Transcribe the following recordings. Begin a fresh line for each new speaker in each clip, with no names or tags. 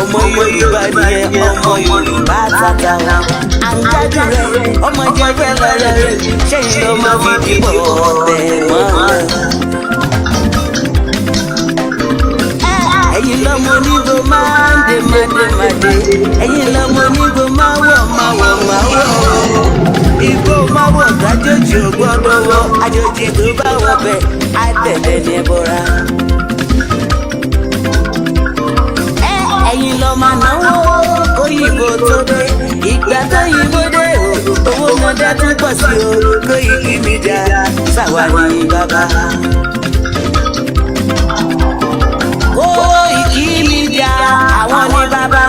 ọmọ Yorùbá nìyẹn, ọmọ Yorùbá tata wọn. àǹjáde rẹ ọmọ jẹjẹ lọrẹ rẹ ṣẹyìn ló máa fi dìbò ọbẹ mọ. ẹ̀yin lọmọ onígbò máa ń dé mádémádé, ẹ̀yin lọmọ onígbò máa wọ̀. Igbó máa wọ̀ kájòjì ò gbọ́dọ̀ wọ̀, àjòjì tó bá wọ̀ bẹ́ẹ̀ á tẹ̀lé ní ẹbọra. ẹ̀yin lọ máa náwó òyìnbó tó dé, ìgbà tó yìnbó dé o, owó náà dẹ́ tún pọ̀ sí o, Koiki Media sáwà ní bàbá. Koiki Media àwọn ní bàbá.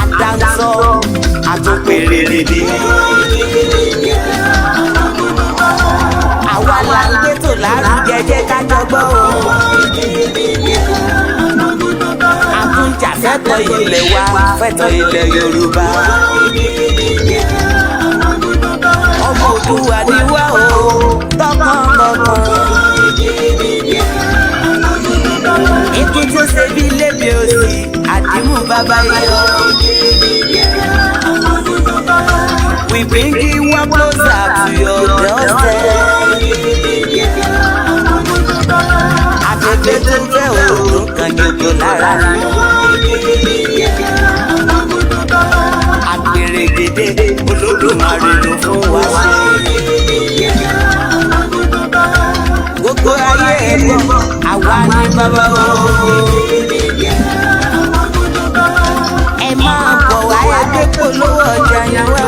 Àdáńsọ àtúnpèrèrèdè. Àwa là ń gbé tò lárugẹ jẹ́ ká jọgbọ́ o. Àtúnjà fẹ́tọ̀ ilẹ̀ wa, fẹ́tọ̀ ilẹ̀ Yorùbá. Ọmọ Òdùwà ni wá o, tọkàntọkàn. Ikú tó ṣe bí lébi òsì, àdìmú bàbá yọ. We bring you one closer to your doorstep. Afẹ́fẹ́ tó fẹ́ òòrùn kan jòjò lára ni. Àpèrè gèdè Olódùmarè ló fún wa ṣe. Gbogbo ayé ẹ̀gbọ́n, àwa ni bàbá o. Ẹ máa bọ̀ wá ẹgbẹ́ polówó ọjà yẹn wá.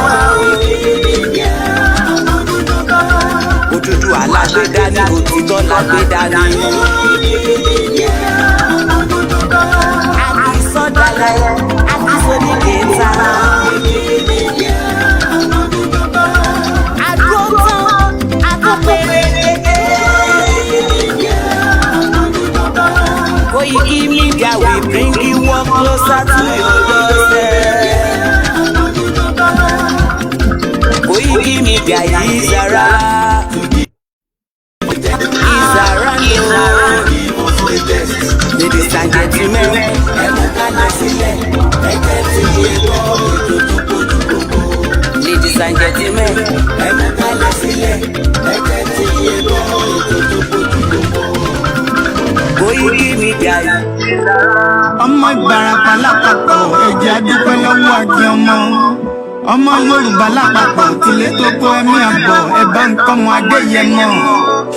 Òdúdúwà lágbèdá ní òtítọ́ lágbèdá ní. Àti sọ́dálẹ̀, àti sódìkẹta. Àdúrótán, àtúnpèrèdè. Koiki Media, we bring you one closer to your doorstep. Koiki Media is around. Ladies and gentlemen, ẹ̀mú kalẹ̀ sílẹ̀, ẹ̀jẹ̀ tí yé bọ́ ojúdúgbòdúgbò. Ladies and gentlemen, ẹ̀mú kalẹ̀ sílẹ̀, ẹ̀jẹ̀ tí yé bọ́ ojúdúgbòdúgbò. Koiki Media yìí.
Ọmọ Ìbàràpá lápapọ̀, ẹ̀jẹ̀ adúpẹ́ lọ́wọ́ àti ọmọ Yorùbá lápapọ̀, tìlé tó kó ẹ̀mí àbọ̀, ẹ̀bá nǹkan mọ Adéyẹmọ.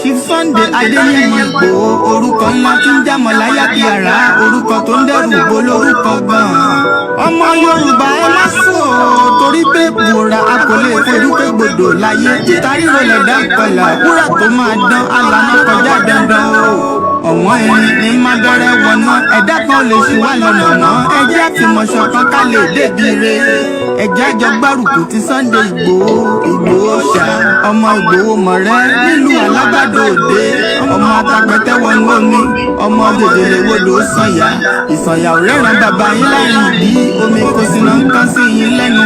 Chief Sunday Adéyẹmọ Ìgbòho, orúkọ ńlá tí ń jámọ̀ láyà bí ara, orúkọ tó ń dẹ́rù bo lórúkọ gan-an. Ọmọ Yorùbá ẹ má sùn o, torí pé bùrà a kò lè fojú pé gbòdò láyé. Títa ríro lẹ̀dá ìkọlà, wúrà tó máa dán alànà kọjá dandan o. Ọ̀wọ́n ẹni ní má bẹ̀rẹ̀ wọ̀nà, ẹ̀dá kan lè ṣì wá lọ́nà mọ́. Ẹjẹ́ àfìmọ̀ṣọ̀ kan ká lè débi re. Ẹ̀jẹ̀ àjọ gbárùkù ti Sunday Ìgbòho ṣá. Ọmọ Ìgbòho mọ̀rẹ́ nílùú Alágbàdo Òde. Ọmọ atapẹ̀tẹ̀ wọnú omi, ọmọ dèdèrè wodò sànyà. Ìsànyà ò rẹ́ràn bàbá yín láyìn ìdí, omi kò sí náà ń kán sí yín lẹ́nu.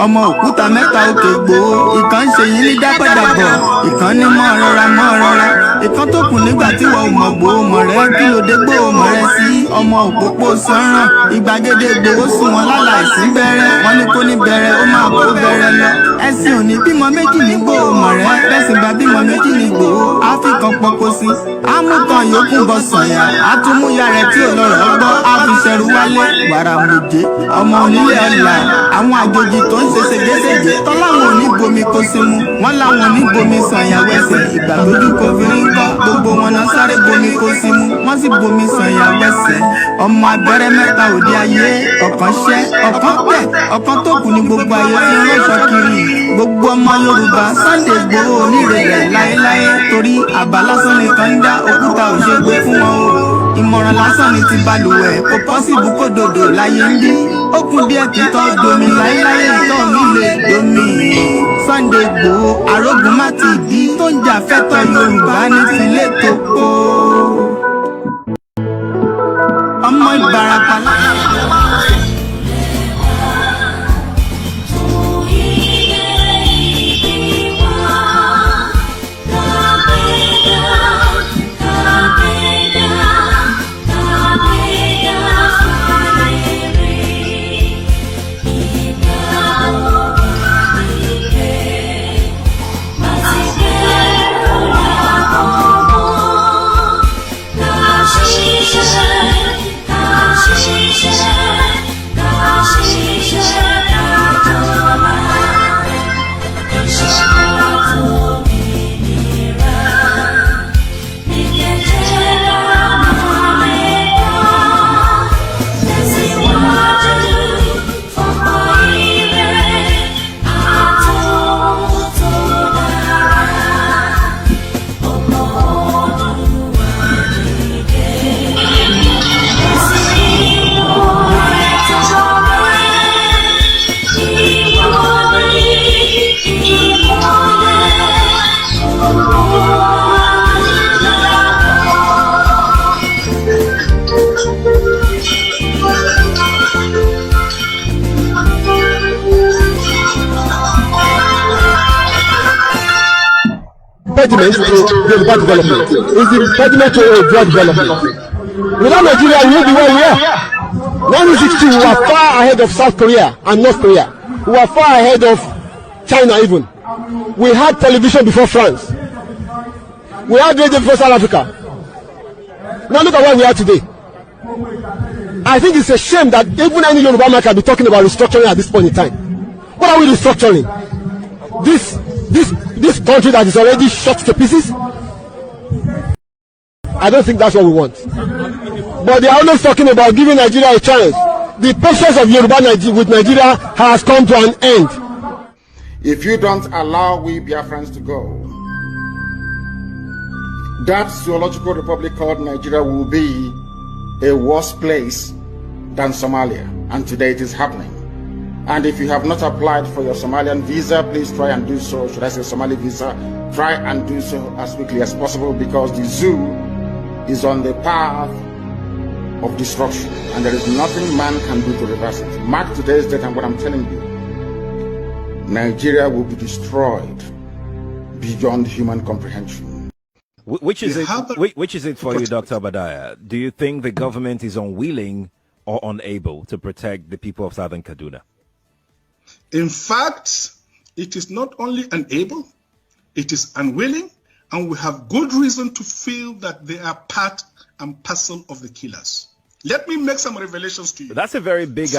Ọmọ òkúta mẹ́ta òkè Ìgbòho, ìkan ń ṣe yín ní dábọ̀dàbọ̀, ìkan ní mọ́ rọra. Ìkan tó kù nígbà tí wọ́n mọ̀ Ìgbòho mọ̀rẹ́, kí ló dé Ìgbòho mọ̀rẹ́ sí ọmọ òpópó sọ́ràn. Ìgbàgede Ìgbòho sùn wọn láláìsí bẹ̀rẹ̀, wọ́n ní kó ní bẹ̀rẹ̀ ó máa kó bẹ̀rẹ̀ lọ. Ẹ̀sìn òní bímọ méjì ní Ìgbòho mọ̀rẹ́, bẹ́sìn bá bímọ méjì ní Ìgbòho, á fi kan pọpọ sí. Ámúkan yòókù bọ̀ sànyà, àtúmúyà rẹ̀ tí ò lọ́rọ̀ gbọ́, á fi ṣẹrù wálé wàrà mòjé. Ọmọ onílé ọ̀la, àwọn àjòjì tó ń ṣe ségesège, tọ́láwọn ò ní bomi kó sí mu, wọ́n láwọn ò ní bomi sànyà wẹ̀sẹ̀. Ìgbà tójú kò fi rí ń kọ́, gbogbo wọn náà sáré bomi kó sí mu, wọ́n sì bomi sànyà wẹ̀sẹ̀. Ọmọ abẹ́rẹ́ mẹ́ta òde ayé, ọ̀kan ṣẹ́, ọ̀kan pẹ̀, ọ̀kan tó kù ní gbogbo ayé fi ránṣọ kiri. Gbogbo ọmọ Yorùbá Sunday Ìgbòho onírèlẹ̀ láéláé, torí àbá lásán nìkan ń dá, òkúta ò ṣe gbé fún wọn o. Ìmọ̀ràn lásán ni ti balùwẹ̀, kò pọ́sibú kó dòdò láyé ń bí. Ó kún díẹ̀ kí tọ́ domi láéláé, ìtọ́ mi lè domi. Sunday Ìgbòho arógun má ti dí, tó ń jà fẹ́tọ̀ Yorùbá ní tilé tó kó. Ọmọ Ìbàràpá
impediment to Yoruba development. It's the impediment to Yoruba development. Without Nigeria, we will be where we are. 1960, we were far ahead of South Korea and North Korea. We were far ahead of China even. We had television before France. We had radio before South Africa. Now look at where we are today. I think it's a shame that even any Yoruba man can be talking about restructuring at this point in time. What are we restructuring? This country that is already shot to pieces? I don't think that's what we want. But they are always talking about giving Nigeria a chance. The patience of Yoruba with Nigeria has come to an end.
If you don't allow we Biafrans to go, that zoological republic called Nigeria will be a worse place than Somalia. And today it is happening. And if you have not applied for your Somalian visa, please try and do so. Should I say Somali visa? Try and do so as quickly as possible, because the zoo is on the path of destruction. And there is nothing man can do to reverse it. Mark today's date and what I'm telling you. Nigeria will be destroyed beyond human comprehension.
Which is it for you, Dr. Obadiah? Do you think the government is unwilling or unable to protect the people of Southern Kaduna?
In fact, it is not only unable, it is unwilling, and we have good reason to feel that they are part and parcel of the killers. Let me make some revelations to you.
That's a very big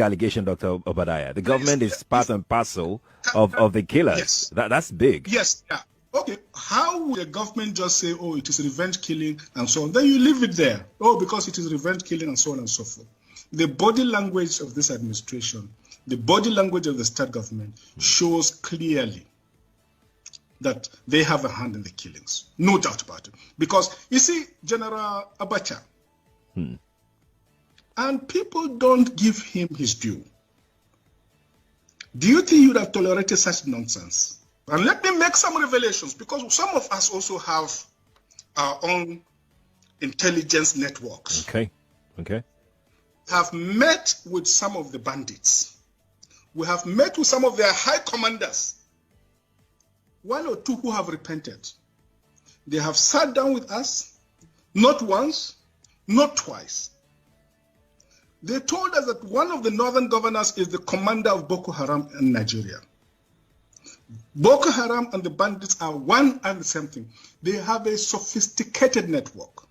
allegation, Dr. Obadiah. The government is part and parcel of the killers.
Yes.
That's big.
Yes. Yeah. Okay. How will the government just say, oh, it is revenge killing and so on? Then you leave it there. Oh, because it is revenge killing and so on and so forth. The body language of this administration, the body language of the state government shows clearly that they have a hand in the killings. No doubt about it. Because, you see, General Abacha, and people don't give him his due. Do you think you would have tolerated such nonsense? And let me make some revelations, because some of us also have our own intelligence networks.
Okay.
Have met with some of the bandits. We have met with some of their high commanders. One or two who have repented. They have sat down with us, not once, not twice. They told us that one of the northern governors is the commander of Boko Haram in Nigeria. Boko Haram and the bandits are one and the same thing. They have a sophisticated network.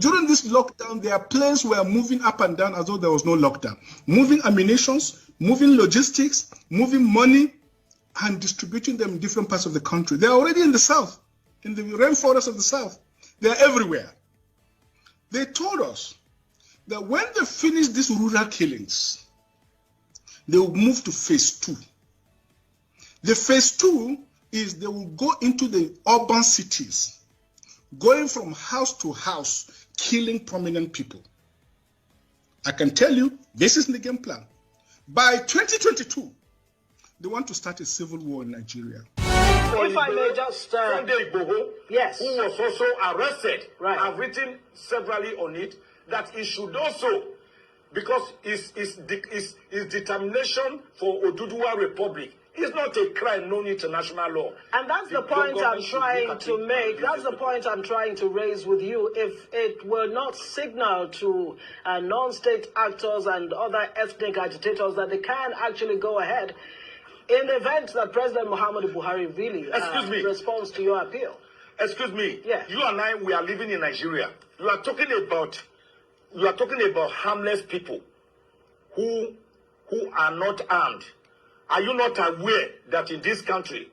During this lockdown, their planes were moving up and down as though there was no lockdown. Moving ammunitions, moving logistics, moving money, and distributing them in different parts of the country. They are already in the south, in the rainforest of the south. They are everywhere. They told us that when they finish these rural killings, they will move to phase 2. The phase 2 is they will go into the urban cities, going from house to house, killing prominent people. I can tell you, this is the game plan. By 2022, they want to start a civil war in Nigeria.
If I may just...
Sunday Igboho,
yes,
who was also arrested,
right.
I've written severally on it, that he should also, because his determination for Oduduwa Republic is not a crime known international law.
And that's the point I'm trying to make. That's the point I'm trying to raise with you. If it were not signaled to non-state actors and other ethnic agitators that they can actually go ahead, in the event that President Muhammadu Buhari really responds to your appeal.
Excuse me.
Yeah.
You and I, we are living in Nigeria. You are talking about harmless people who are not armed. Are you not aware that in this country,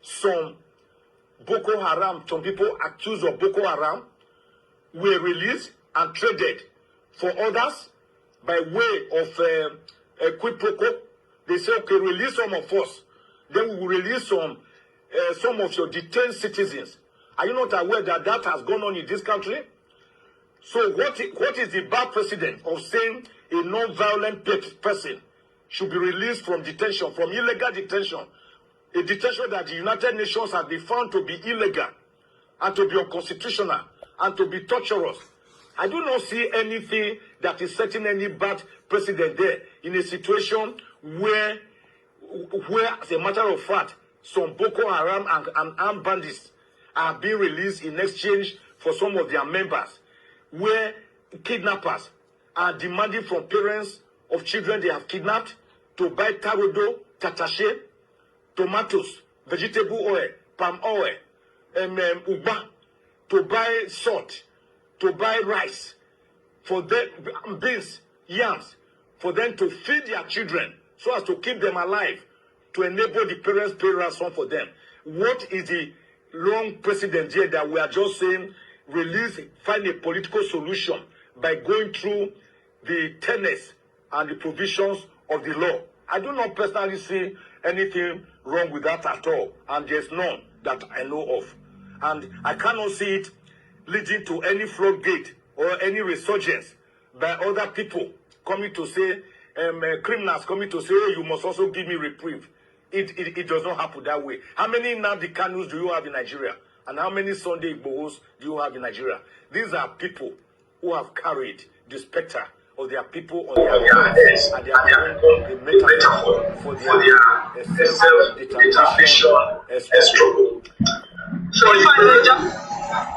some Boko Haram, some people accused of Boko Haram were released and traded for others by way of a quid pro quo? They say, okay, release some of us, then we will release some of your detained citizens. Are you not aware that that has gone on in this country? So what is the bad precedent of saying a non-violent person should be released from detention, from illegal detention, a detention that the United Nations has been found to be illegal and to be unconstitutional and to be torturous? I do not see anything that is setting any bad precedent there in a situation where, as a matter of fact, some Boko Haram and armed bandits are being released in exchange for some of their members, where kidnappers are demanding from parents of children they have kidnapped to buy tarodo, tatache, tomatoes, vegetable oil, palm oil, uba, to buy salt, to buy rice, for them, beans, yams, for them to feed their children so as to keep them alive, to enable the parents pay ransom for them. What is the long precedent here that we are just saying release, find a political solution by going through the tenets and the provisions of the law? I do not personally see anything wrong with that at all, and there's none that I know of. And I cannot see it leading to any floodgate or any resurgence by other people coming to say, criminals coming to say, oh, you must also give me reprieve. It does not happen that way. How many Nnamdi Kanus do you have in Nigeria? And how many Sunday Igbos do you have in Nigeria? These are people who have carried the specter of their people on their heads, and they are a metaphor for their self-determination struggle.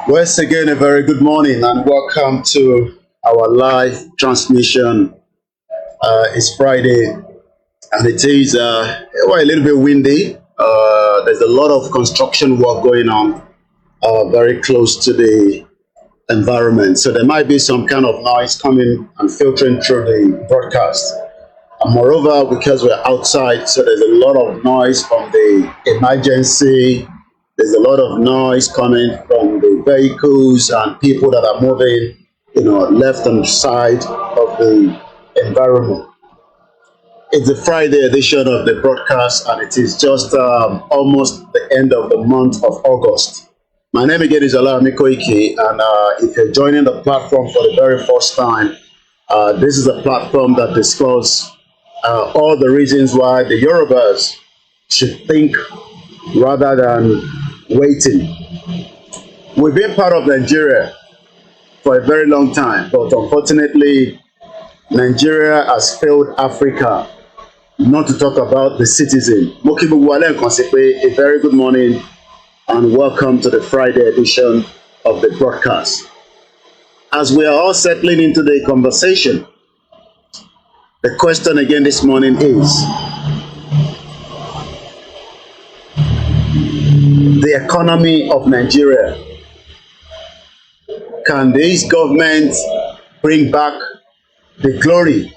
Once again, a very good morning and welcome to our live transmission. It's Friday and it is a little bit windy. There's a lot of construction work going on very close to the environment. So there might be some kind of noise coming and filtering through the broadcast. And moreover, because we're outside, so there's a lot of noise from the emergency. There's a lot of noise coming from the vehicles and people that are moving, left and side of the environment. It's the Friday edition of the broadcast, and it is just almost the end of the month of August. My name again is Olawumi Koiki, and if you're joining the platform for the very first time, this is a platform that discusses all the reasons why the Yorubas should think rather than waiting. We've been part of Nigeria for a very long time, but unfortunately, Nigeria has failed Africa, not to talk about the citizen. A very good morning and welcome to the Friday edition of the broadcast. As we are all settling into the conversation, the question again this morning is, the economy of Nigeria. Can this government bring back the glory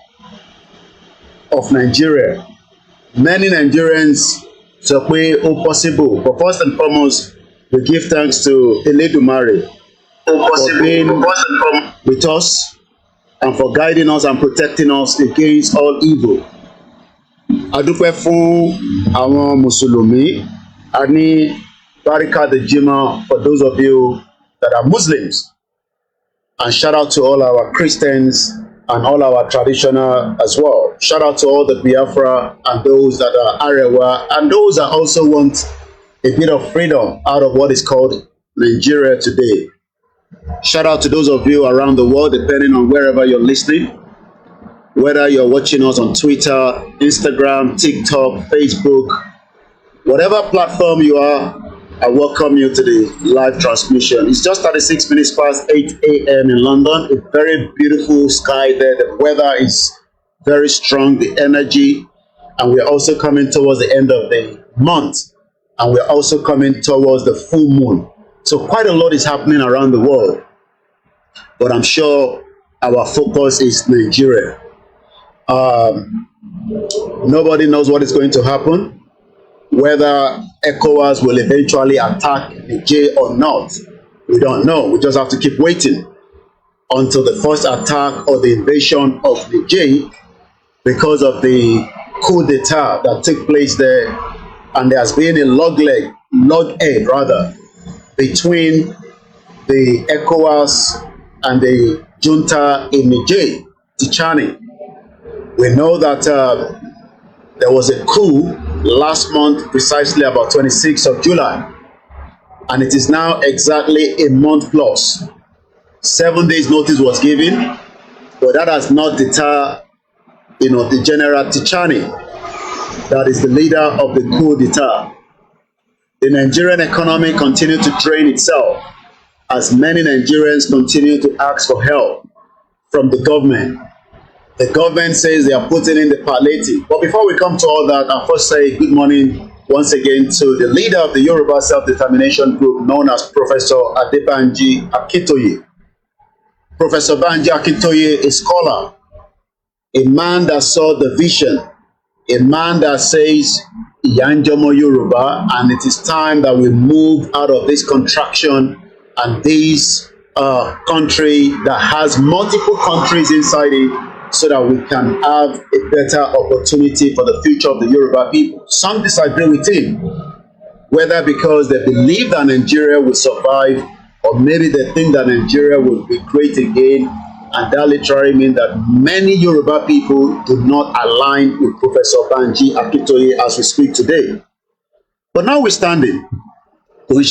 of Nigeria? Many Nigerians say oh possible, but first and foremost, we give thanks to Eledumare for being with us and for guiding us and protecting us against all evil. Adúpẹ́ fún àwọn Mùsùlùmí, a ní Barika the Jima for those of you that are Muslims, and shout out to all our Christians and all our traditional as well. Shout out to all the Biafra and those that are Arewa and those that also want a bit of freedom out of what is called Nigeria today. Shout out to those of you around the world, depending on wherever you're listening, whether you're watching us on Twitter, Instagram, TikTok, Facebook, whatever platform you are, I welcome you to the live transmission. It's just 36 minutes past 8 a.m. in London. A very beautiful sky there. The weather is very strong, the energy, and we're also coming towards the end of the month, and we're also coming towards the full moon. So quite a lot is happening around the world, but I'm sure our focus is Nigeria. Nobody knows what is going to happen, whether ECOWAS will eventually attack Niger or not. We don't know. We just have to keep waiting until the first attack or the invasion of Niger, because of the coup d'etat that took place there, and there has been a loghead between the ECOWAS and the junta in Niger, Tichani. We know that there was a coup last month, precisely about 26th of July, and it is now exactly a month plus. 7 days notice was given, but that has not deterred, the General Tichani, that is the leader of the coup d'etat. The Nigerian economy continues to drain itself as many Nigerians continue to ask for help from the government. The government says they are putting in the palliative. But before we come to all that, I'll first say good morning once again to the leader of the Yoruba Self-Determination Group, known as Professor Adebanji Akintoye. Professor Banji Akintoye, a scholar, a man that saw the vision, a man that says, Iyanjomo Yoruba, and it is time that we move out of this contraction and this country that has multiple countries inside it, so that we can have a better opportunity for the future of the Yoruba people. Some disagree with him, whether because they believe that Nigeria will survive, or maybe they think that Nigeria will be great again, and that literally means that many Yoruba people do not align with Professor Banji Akintoye as we speak today. But notwithstanding, whether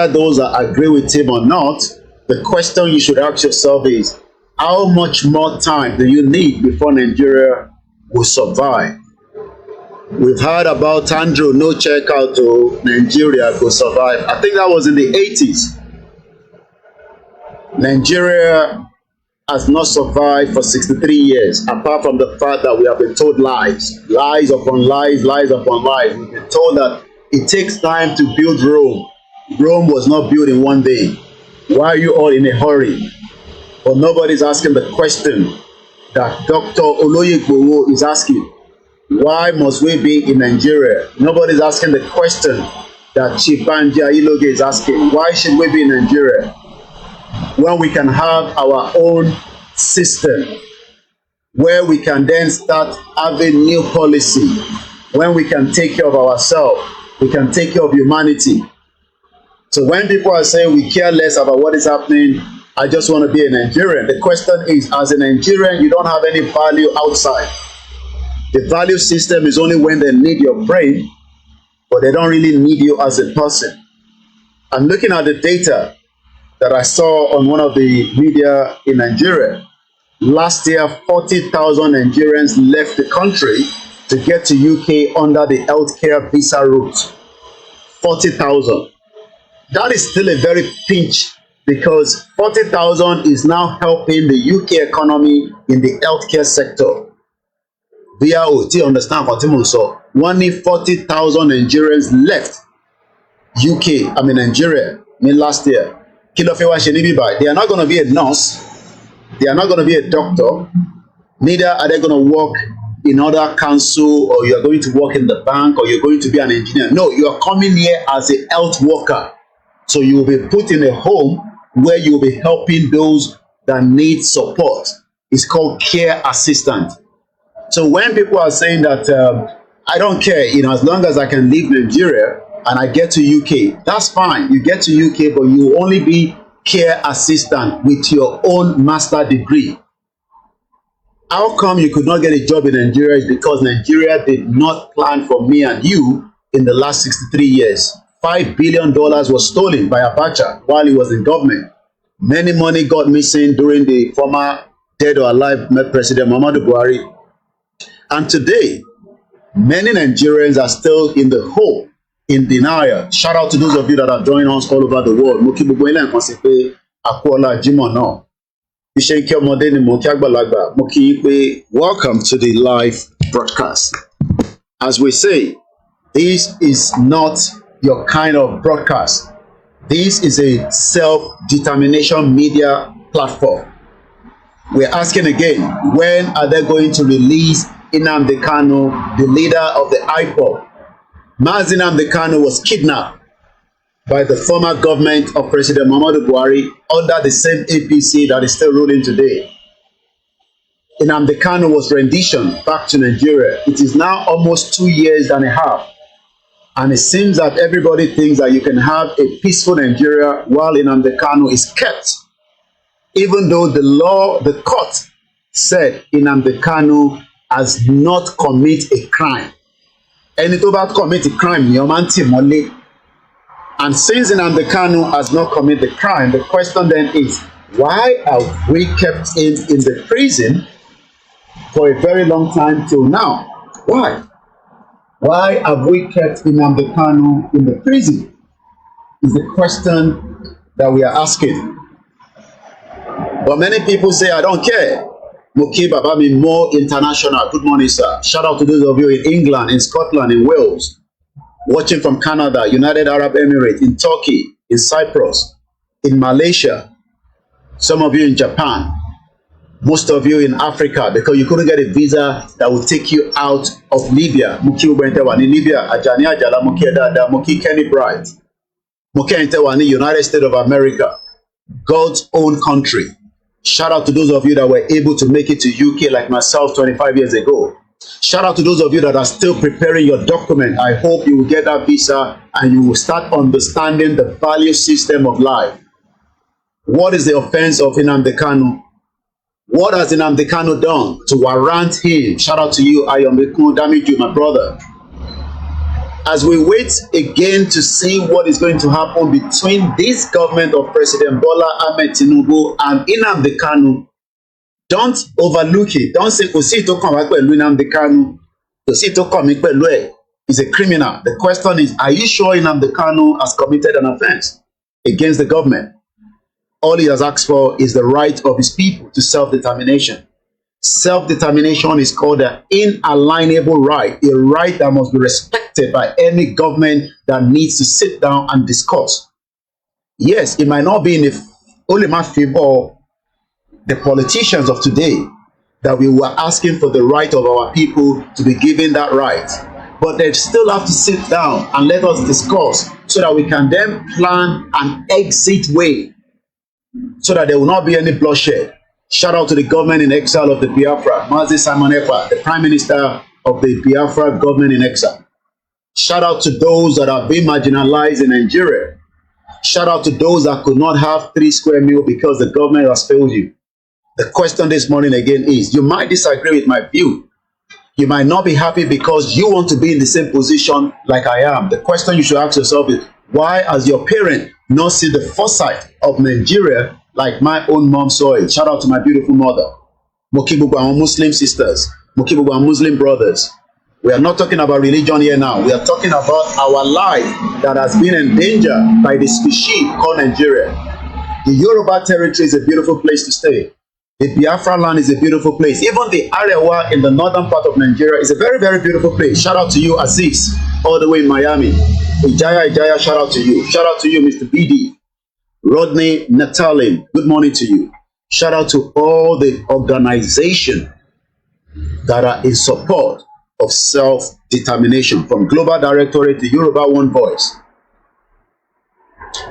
those that agree with him or not, the question you should ask yourself is, how much more time do you need before Nigeria will survive? We've heard about Andrew no checkout to Nigeria will survive. I think that was in the 80s. Nigeria has not survived for 63 years, apart from the fact that we have been told lies. Lies upon lies, lies upon lies. We've been told that it takes time to build Rome. Rome was not built in one day. Why are you all in a hurry? But nobody's asking the question that Dr. Oloyegbowo is asking. Why must we be in Nigeria? Nobody's asking the question that Chief Banji Ayiloge is asking. Why should we be in Nigeria when we can have our own system, where we can then start having new policy, when we can take care of ourselves, we can take care of humanity. So when people are saying we care less about what is happening, I just want to be a Nigerian. The question is, as a Nigerian, you don't have any value outside. The value system is only when they need your brain, but they don't really need you as a person. I'm looking at the data that I saw on one of the media in Nigeria. Last year, 40,000 Nigerians left the country to get to UK under the healthcare visa route. 40,000. That is still a very pinch, because 40,000 is now helping the UK economy in the healthcare sector. BRO, understand what I'm saying? One need 40,000 Nigerians left Nigeria, last year. They are not going to be a nurse. They are not going to be a doctor. Neither are they going to work in other council, or you are going to work in the bank, or you're going to be an engineer. No, you are coming here as a health worker. So you will be put in a home where you will be helping those that need support. It's called care assistant. So when people are saying that I don't care, as long as I can leave Nigeria and I get to UK, that's fine. You get to UK, but you will only be care assistant with your own master degree. How come you could not get a job in Nigeria? Is because Nigeria did not plan for me and you in the last 63 years. $5 billion was stolen by Abacha while he was in government. Many money got missing during the former dead or alive President Muhammadu Buhari. And today, many Nigerians are still in the hole, in denial. Shout out to those of you that are joining us all over the world. Mo kí gbogbo yín lẹ́ẹ̀kan sí pé a kú ọlá Jímọ̀ náà. Iṣẹ́ ń kí ọmọdé ni mo kí àgbàlagbà. Mo kí yín pé welcome to the live broadcast. As we say, this is not your kind of broadcast. This is a self-determination media platform. We're asking again, when are they going to release Nnamdi Kanu, the leader of the IPOB? Mazi Nnamdi Kanu was kidnapped by the former government of President Muhammadu Buhari under the same APC that is still ruling today. Nnamdi Kanu was renditioned back to Nigeria. It is now almost 2 years and a half. And it seems that everybody thinks that you can have a peaceful Nigeria while Nnamdi Kanu is kept. Even though the court said Nnamdi Kanu has not committed a crime. Ẹni tó bá commit a crime ni ó máa ń tì mọ́lé. And since Nnamdi Kanu has not committed the crime, the question then is, why have we kept him in the prison for a very long time till now? Why? Why have we kept Nnamdi Kanu in the prison? Is the question that we are asking. But many people say, I don't care. Moki Babami, more international. Good morning, sir. Shout out to those of you in England, in Scotland, in Wales, watching from Canada, United Arab Emirates, in Turkey, in Cyprus, in Malaysia, some of you in Japan, most of you in Africa, because you couldn't get a visa that would take you out of Libya. Moki Ubentewa ni Libya, Ajani Ajala, Moki Edada, Moki Kenny Bright, Moki Entewa ni United States of America, God's own country. Shout out to those of you that were able to make it to UK like myself 25 years ago. Shout out to those of you that are still preparing your document. I hope you will get that visa and you will start understanding the value system of life. What is the offense of Nnamdi Kanu? What has Nnamdi Kanu done to warrant him? Shout out to you, Ayomekun Damiju, my brother. As we wait again to see what is going to happen between this government of President Bola Ahmed Tinubu and Nnamdi Kanu, don't overlook it. Don't say, kò sí tó kàn wá pẹ̀lú Nnamdi Kanu, kò sí tó kàn mí pẹ̀lú ẹ̀. He's a criminal. The question is, are you sure Nnamdi Kanu has committed an offense against the government? All he has asked for is the right of his people to self-determination. Self-determination is called an inalienable right, a right that must be respected by any government that needs to sit down and discuss. Yes, it might not be in the only favor the politicians of today that we were asking for the right of our people to be given that right. But they still have to sit down and let us discuss so that we can then plan an exit way so that there will not be any bloodshed. Shout out to the government in exile of the Biafra, Mazi Simon Ekpa, the Prime Minister of the Biafra government in exile. Shout out to those that have been marginalized in Nigeria. Shout out to those that could not have 3 square meals because the government has failed you. The question this morning again is, you might disagree with my view. You might not be happy because you want to be in the same position like I am. The question you should ask yourself is, why has your parent not seen the foresight of Nigeria like my own mom saw it? Shout out to my beautiful mother. Mokibugu, our Muslim sisters. Mokibugu, our Muslim brothers. We are not talking about religion here now. We are talking about our life that has been endangered by the species called Nigeria. The Yoruba territory is a beautiful place to stay. The Biafra land is a beautiful place. Even the Arewa in the northern part of Nigeria is a very, very beautiful place. Shout out to you, Aziz, all the way in Miami. Ijaya, shout out to you. Shout out to you, Mr. BD. Rodney Natalin, good morning to you. Shout out to all the organizations that are in support of self-determination, from Global Directorate to Yoruba One Voice.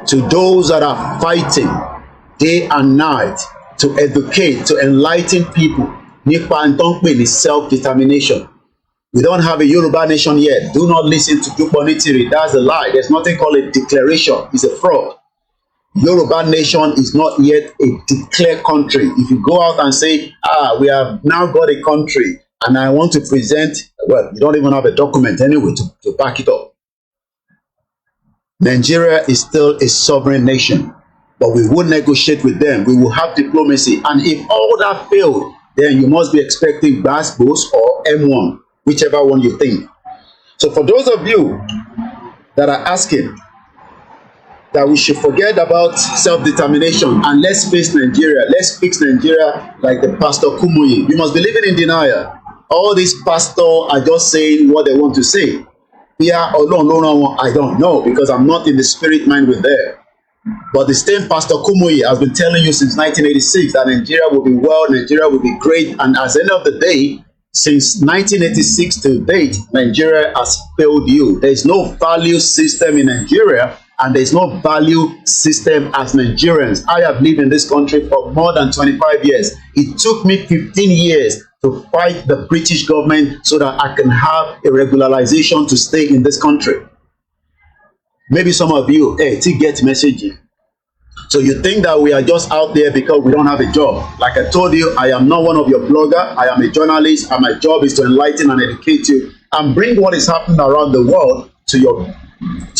To those that are fighting day and night to educate, to enlighten people, nípa n tó ń pè ní self-determination. We don't have a Yoruba nation yet. Do not listen to Duponitiri. That's a lie. There's nothing called a declaration. It's a fraud. Yoruba nation is not yet a declared country. If you go out and say, we have now got a country and I want to present, well, you don't even have a document anyway to back it up. Nigeria is still a sovereign nation, but we will negotiate with them. We will have diplomacy. And if all that failed, then you must be expecting BASBOS or M1, whichever one you think. So for those of you that are asking that we should forget about self-determination and let's face Nigeria, let's fix Nigeria like the Pastor Kumuyi, we must be living in denial. All these pastors are just saying what they want to say. Yeah, or no, I don't know, because I'm not in the spirit mind with them. But the same Pastor Kumuyi has been telling you since 1986 that Nigeria will be well, Nigeria will be great, and at the end of the day, since 1986 to date, Nigeria has failed you. There is no value system in Nigeria, and there is no value system as Nigerians. I have lived in this country for more than 25 years. It took me 15 years to fight the British government so that I can have a regularization to stay in this country. Maybe some of you, to get messaging. So you think that we are just out there because we don't have a job. Like I told you, I am not one of your bloggers. I am a journalist, and my job is to enlighten and educate you and bring what is happening around the world to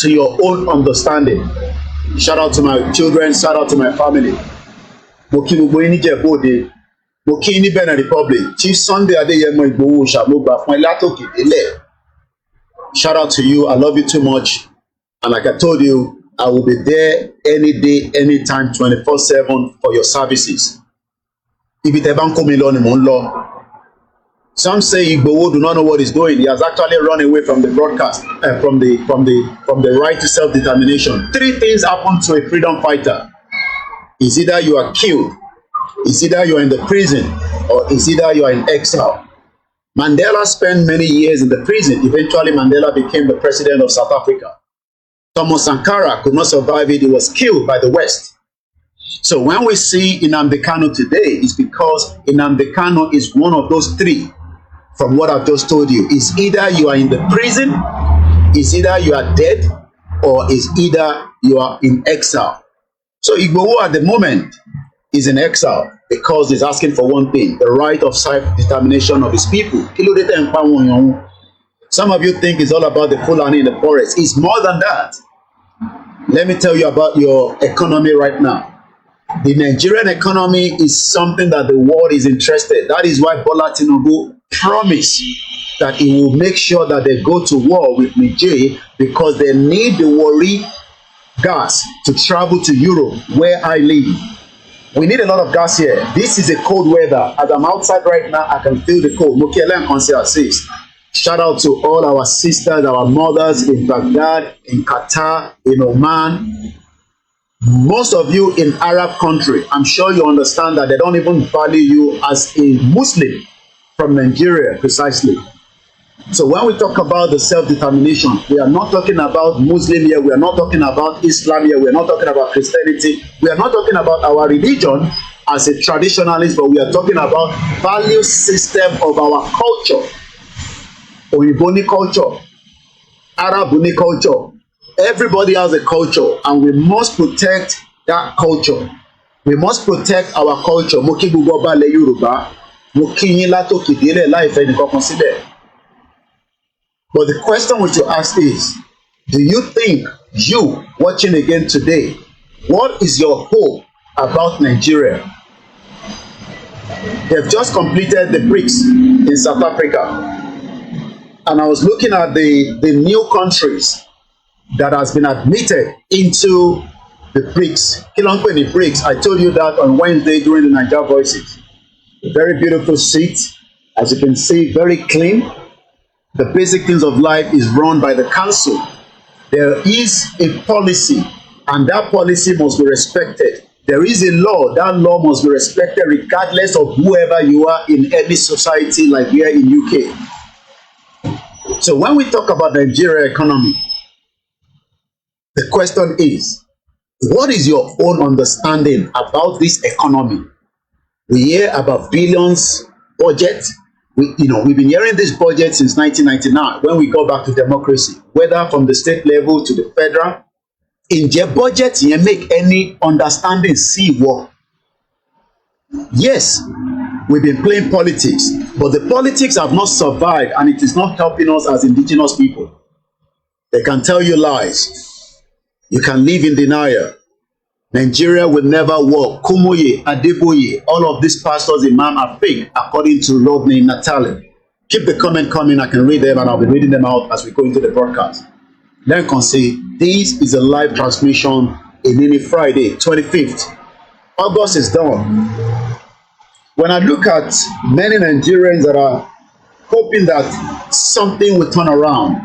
your own understanding. Shout out to my children, shout out to my family. Mo kí ní Benin Republic, Chief Sunday Adéyẹmọ Ìgbòho ṣàmúgbà fún ẹ látòkè délẹ̀. Shout out to you. I love you too much. And like I told you, I will be there any day, anytime, 24/7 for your services. If it ever come in, some say Igboho do not know what he's doing. He has actually run away from the broadcast, from the right to self-determination. 3 things happen to a freedom fighter. It's either you are killed, it's either you are in the prison, or it's either you are in exile. Mandela spent many years in the prison. Eventually, Mandela became the president of South Africa. Thomas Sankara could not survive it. He was killed by the West. So when we see Nnamdi Kanu today, it's because Nnamdi Kanu is one of those 3 from what I've just told you. It's either you are in the prison, it's either you are dead, or it's either you are in exile. So Igboho at the moment is in exile because he's asking for one thing, the right of self-determination of his people. Some of you think it's all about the Fulani in the forest. It's more than that. Let me tell you about your economy right now. The Nigerian economy is something that the world is interested. That is why Bola Tinubu promised that he will make sure that they go to war with Niger, because they need the Warri gas to travel to Europe, where I live. We need a lot of gas here. This is a cold weather. As I'm outside right now, I can feel the cold. Shout out to all our sisters, our mothers in Baghdad, in Qatar, in Oman. Most of you in Arab country, I'm sure you understand that they don't even value you as a Muslim from Nigeria, precisely. So when we talk about the self-determination, we are not talking about Muslim here, we are not talking about Islam here, we are not talking about Christianity, we are not talking about our religion as a traditionalist, but we are talking about value system of our culture. Oyiboni culture, Arabuni culture. Everybody has a culture, and we must protect that culture. We must protect our culture. Mo kí gbogbo ọba ilẹ̀ Yorùbá, mo kí yín látòkè délẹ̀ láì fẹ́ nìkankan síbẹ̀. But the question we should ask is, do you think, you watching again today, what is your hope about Nigeria? They've just completed the BRICS in South Africa. And I was looking at the new countries that has been admitted into the BRICS. Kilongwe BRICS, I told you that on Wednesday during the Niger Voices. A very beautiful seat, as you can see, very clean. The basic things of life is run by the council. There is a policy, and that policy must be respected. There is a law, that law must be respected regardless of whoever you are in any society like here in UK. So when we talk about Nigeria economy, the question is, what is your own understanding about this economy? We hear about billions budget. We've been hearing this budget since 1999 when we go back to democracy, whether from the state level to the federal. Ǹjẹ́ budget yẹn make any understanding sí ìwọ? Yes, we've been playing politics, but the politics have not survived, and it is not helping us as indigenous people. They can tell you lies. You can live in denial. Nigeria will never work. Kumoye, Adeboye, all of these pastors, imam are fake, according to Rodney Natali. Keep the comment coming. I can read them, and I'll be reading them out as we go into the broadcast. Then can say, this is a live transmission in any Friday, 25th. August is done. When I look at many Nigerians that are hoping that something will turn around,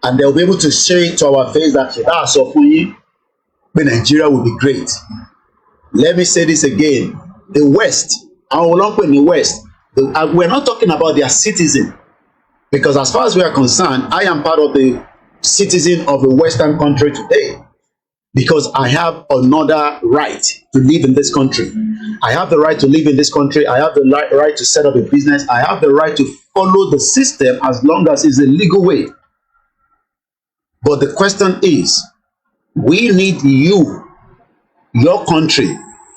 and they'll be able to say to our face that that's so funny, but Nigeria will be great. Let me say this again. The West, our Olompo in the West, we're not talking about their citizen, because as far as we are concerned, I am part of the citizen of a Western country today, because I have another right to live in this country. I have the right to live in this country. I have the right to set up a business. I have the right to follow the system as long as it's a legal way. But the question is, we need you, your country,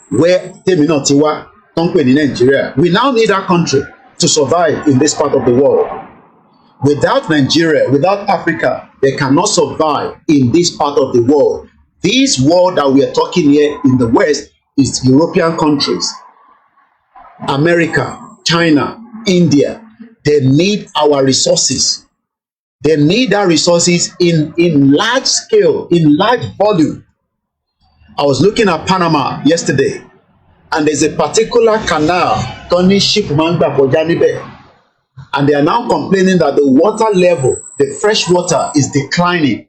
where Teminotiwa, Tonkwe in Nigeria. We now need our country to survive in this part of the world. Without Nigeria, without Africa, they cannot survive in this part of the world. This world that we are talking here in the West is European countries, America, China, India. They need our resources. They need that resources in large scale, in large volume. I was looking at Panama yesterday, and there's a particular canal, Tony Ship Manga Bojanibe, and they are now complaining that the water level, the fresh water, is declining.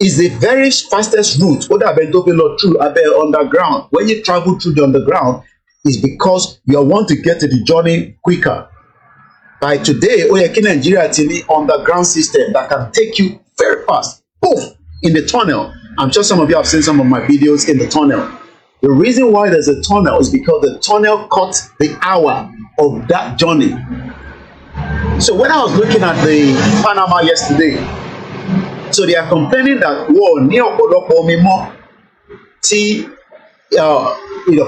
Is the very fastest route through underground. When you travel through the underground, is because you want to get to the journey quicker. By today, Oyeki Nigeria TV underground system that can take you very fast, poof, in the tunnel. I'm sure some of you have seen some of my videos in the tunnel. The reason why there's a tunnel is because the tunnel cut the hour of that journey. So when I was looking at the Panama yesterday, so they are complaining that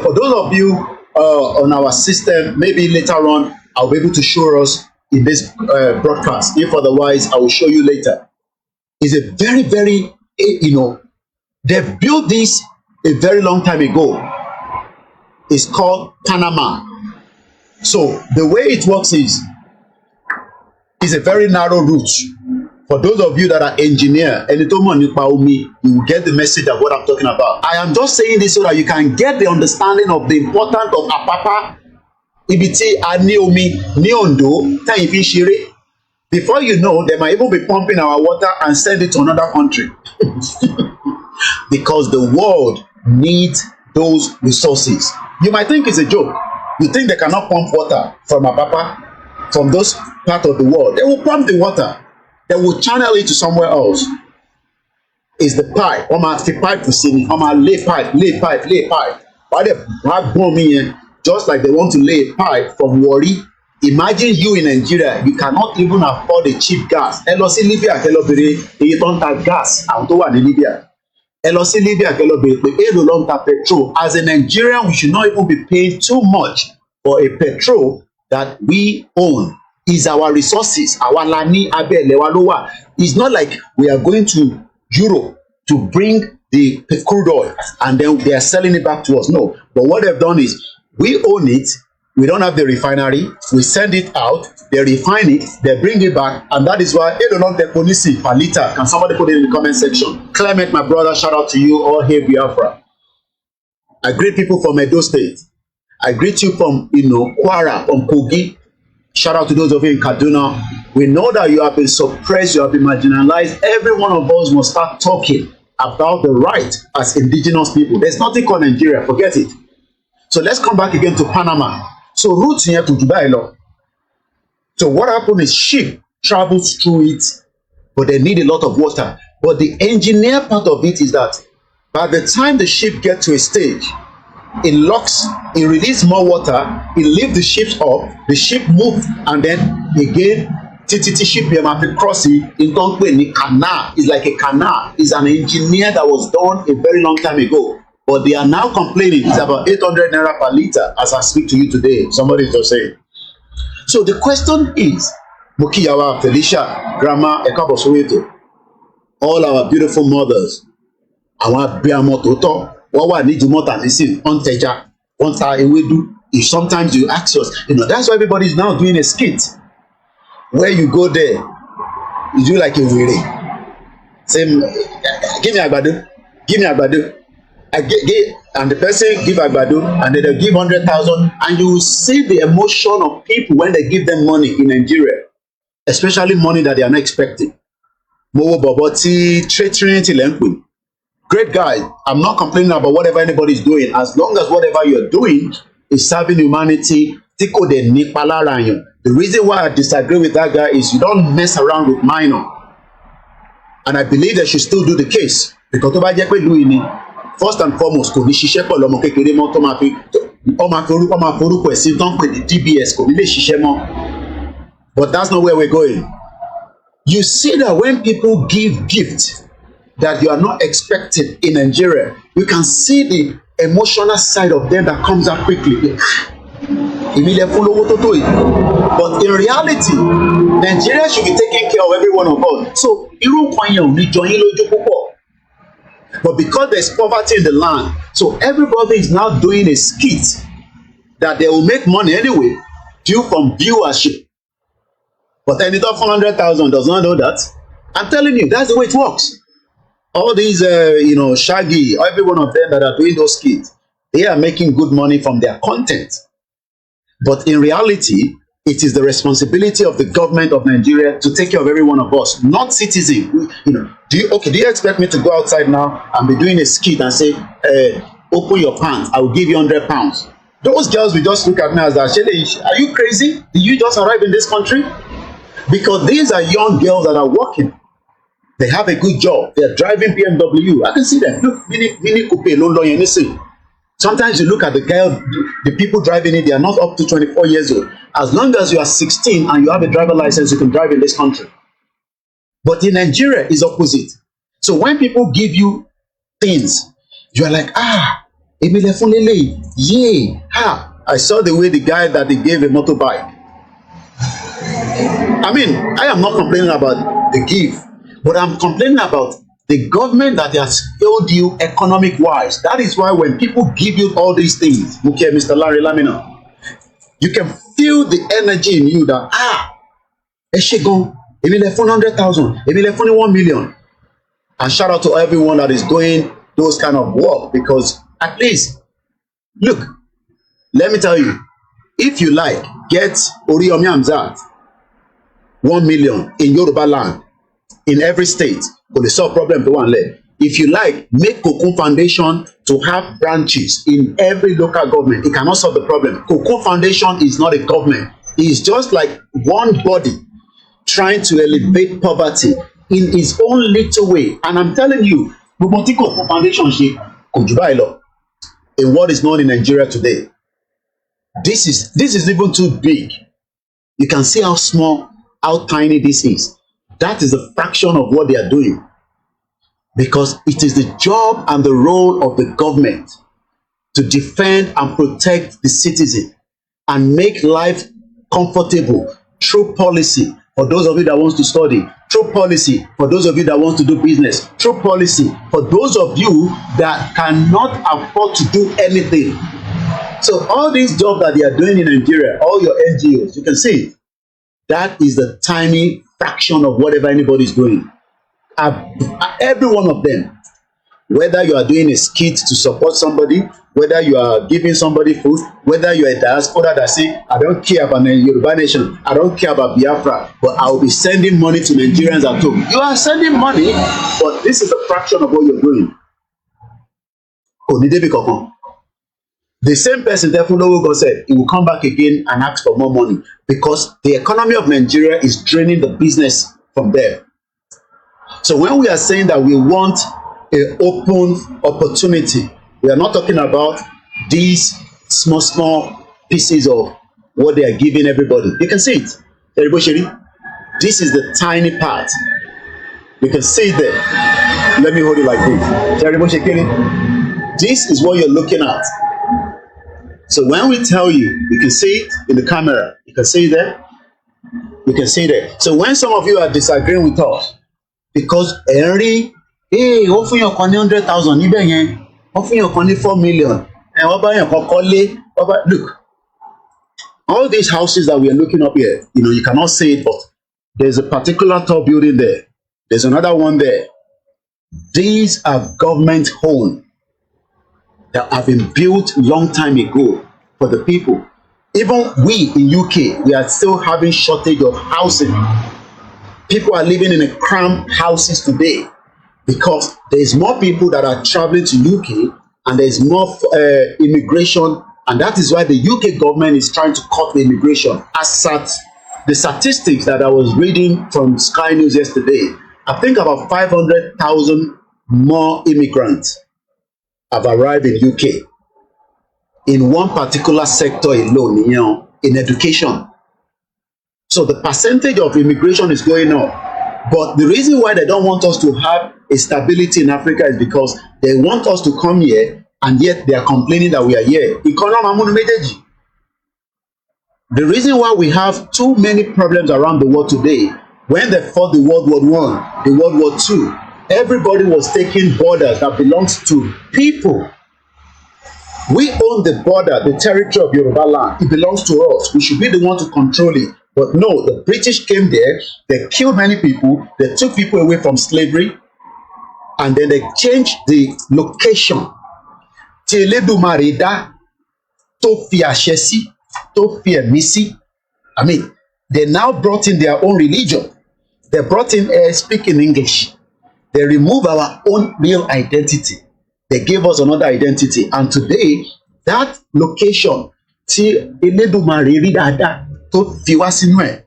for those of you on our system, maybe later on I'll be able to show us in this broadcast. If otherwise, I will show you later. It's a very, very, they built this a very long time ago. It's called Panama. So the way it works is a very narrow route. For those of you that are engineer, you will get the message of what I'm talking about. I am just saying this so that you can get the understanding of the importance of Apapa. Ibiti Aniomi Niondo Taifishire. Before you know, they might even be pumping our water and send it to another country. Because the world needs those resources. You might think it's a joke. You think they cannot pump water from Apapa, from those parts of the world. They will pump the water. They will channel it to somewhere else. It's the pipe. The pipe to see me. Lay pipe. Why they have bomb just like they want to lay a pipe from Warri. Imagine you in Nigeria, you cannot even afford a cheap gas. Ẹ lọ sí Libya kẹ́ lọ bèrè èyí tó ń ta gas àwọn tó wà ní Libya. Ẹ lọ sí Libya kẹ́ lọ bèrè pé èlò ló ń ta petrol. As a Nigerian, we should not even be paying too much for a petrol that we own. Is our resources. Our lani abẹ́ ilẹ̀ wa ló wà. It's not like we are going to Europe to bring the crude oil and then they are selling it back to us. No. But what they've done is we own it. We don't have the refinery. We send it out. They refine it. They bring it back. And that is why Polisi per liter. Can somebody put it in the comment section? Clement, my brother, shout out to you. All hail Biafra. I greet people from Edo State. I greet you from, Kwara, from Kogi. Shout out to those of you in Kaduna. We know that you have been suppressed. You have been marginalized. Every one of us must start talking about the right as indigenous people. There's nothing called Nigeria. Forget it. So let's come back again to Panama. So routes here to Dubai. So what happened is ship travels through it, but they need a lot of water. But the engineer part of it is that by the time the ship gets to a stage, it locks, it releases more water, it lifts the ships up, the ship moves, and then again, TTT ship crossing in Tonkwe canal. It's like a canal. It's an engineer that was done a very long time ago. But they are now complaining it's about 800 naira per liter as I speak to you today. Somebody is just saying. So the question is, Mukiyawa, Felicia, Grandma, Ekabo Soweto, all our beautiful mothers, our Biamototo, what were need more than listen, on Teja, on Taewedu. If sometimes you ask us, that's why everybody is now doing a skit. Where you go there, you do like a weary. Say, give me Agbado, give me Agbado. And the person give Agbado, and then they give 100,000, and you will see the emotion of people when they give them money in Nigeria, especially money that they are not expecting. Great guy. I'm not complaining about whatever anybody is doing, as long as whatever you're doing is serving humanity. The reason why I disagree with that guy is you don't mess around with minor, and I believe they should still do the case because first and foremost, kò ní ṣiṣẹ́ pẹ̀lú ọmọ kékeré mọ́ tó máa fi ọmọ forúkọ ẹ̀sìn tó ń pè ní DBS kò ní lè ṣiṣẹ́ mọ́. But that's not where we're going. You see that when people give gifts that you are not expecting in Nigeria, you can see the emotional side of them that comes out quickly. But in reality, Nigeria should be taking care of every one of us. So but because there's poverty in the land, so everybody is now doing a skit that they will make money anyway due from viewership. But any top 400,000 does not know that. I'm telling you, that's the way it works. All these, Shaggy, every one of them that are doing those skits, they are making good money from their content. But in reality, it is the responsibility of the government of Nigeria to take care of every one of us, not citizens. Do you expect me to go outside now and be doing a skit and say, open your pants, I will give you £100? Those girls will just look at me as that. Are you crazy? Did you just arrive in this country? Because these are young girls that are working. They have a good job. They're driving BMW. I can see them. Look, mini coupe, London, you see. Sometimes you look at the people driving it, they are not up to 24 years old. As long as you are 16 and you have a driver license, you can drive in this country. But in Nigeria, it's opposite. So when people give you things, you are like, yay, I saw the way the guy that they gave a motorbike. I mean, I am not complaining about the gift, but I'm complaining about the government that has failed you economic wise. That is why when people give you all these things, okay, Mr. Larry Lamina, you can feel the energy in you that, Eshegon, maybe left 100,000, maybe left only 1 million. And shout out to everyone that is doing those kind of work, because at least, look, let me tell you, if you like, get Oriyomi Hamzat 1 million in Yoruba land, in every state, but they solve problem to one leg. If you like, make Cocoon Foundation to have branches in every local government. It cannot solve the problem. Cocoon Foundation is not a government. It is just like one body trying to elevate poverty in its own little way. And I'm telling you, Cocoon Foundation in what is known in Nigeria today. This is even too big. You can see how small, how tiny this is. That is a fraction of what they are doing. Because it is the job and the role of the government to defend and protect the citizen and make life comfortable through policy for those of you that wants to study, through policy for those of you that want to do business, through policy for those of you that cannot afford to do anything. So all these jobs that they are doing in Nigeria, all your NGOs, you can see it. That is the tiny fraction of whatever anybody is doing. Every one of them, whether you are doing a skit to support somebody, whether you are giving somebody food, whether you are a diaspora that say, I don't care about the Yoruba nation, I don't care about Biafra, but I will be sending money to Nigerians at home. You are sending money, but this is a fraction of what you're doing. The same person, therefore, God said, he will come back again and ask for more money because the economy of Nigeria is draining the business from there. So when we are saying that we want an open opportunity, we are not talking about these small pieces of what they are giving everybody. You can see it. This is the tiny part. You can see it there. Let me hold it like this. This is what you're looking at. So when we tell you, you can see it in the camera. You can see it there. You can see it there. So when some of you are disagreeing with us, because Henry, wọ́n fún yàn kan ní 100,000 níbẹ̀ yẹn, wọ́n fún yàn kan ní 4 million, wọ́n bá yàn kan kọ́lé, look, all these houses that we are looking up here, you cannot see it, but there's a particular tall building there. There's another one there. These are government homes that have been built long time ago for the people. Even we in UK, we are still having shortage of housing. People are living in cramped houses today because there is more people that are traveling to UK and there is more immigration, and that is why the UK government is trying to cut the immigration. As the statistics that I was reading from Sky News yesterday, I think about 500,000 more immigrants have arrived in UK in one particular sector alone, in education. So the percentage of immigration is going up. But the reason why they don't want us to have a stability in Africa is because they want us to come here and yet they are complaining that we are here. The reason why we have too many problems around the world today, when they fought the World War I, the World War II, everybody was taking borders that belongs to people. We own the border, the territory of Yoruba land. It belongs to us. We should be the one to control it. But no, the British came there, they killed many people, they took people away from slavery, and then they changed the location. Tí Elédùmarè dá tó fi àṣẹ sí, tó fi ẹ̀mí sí. I mean, they now brought in their own religion. They brought in speaking English. They removed our own real identity. They gave us another identity. And today, that location, tí Elédùmarè rí dáadáa tó fi wá sínú ẹ̀,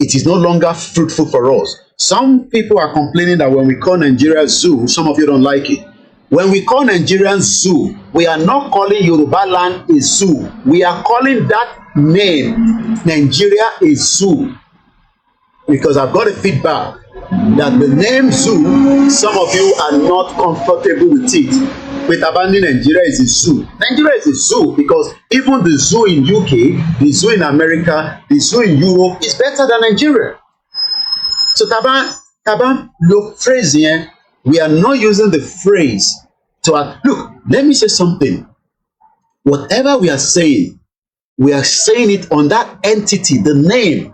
it is no longer fruitful for us. Some people are complaining that when we call Nigeria zoo, some of you don't like it. When we call Nigerian zoo, we are not calling Yoruba land a zoo. We are calling that name Nigeria a zoo. Because I've got a feedback that the name zoo, some of you are not comfortable with it. With abandoning Nigeria is a zoo. Nigeria is a zoo because even the zoo in UK, the zoo in America, the zoo in Europe is better than Nigeria. So taban look phrase here, we are not using the phrase to look, let me say something. Whatever we are saying it on that entity, the name.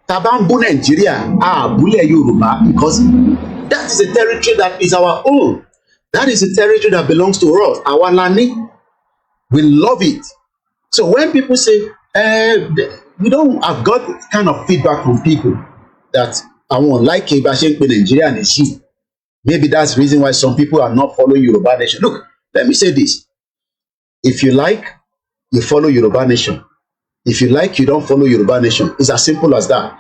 Taban bu Nigeria, bule Yoruba, because that is a territory that is our own. That is a territory that belongs to us. Our lani, we love it. So when people say, we don't, I've got kind of feedback from people that I won't like it, but Nigeria and issue. Maybe that's the reason why some people are not following Yoruba Nation. Look, let me say this. If you like, you follow Yoruba Nation. If you like, you don't follow Yoruba Nation. It's as simple as that.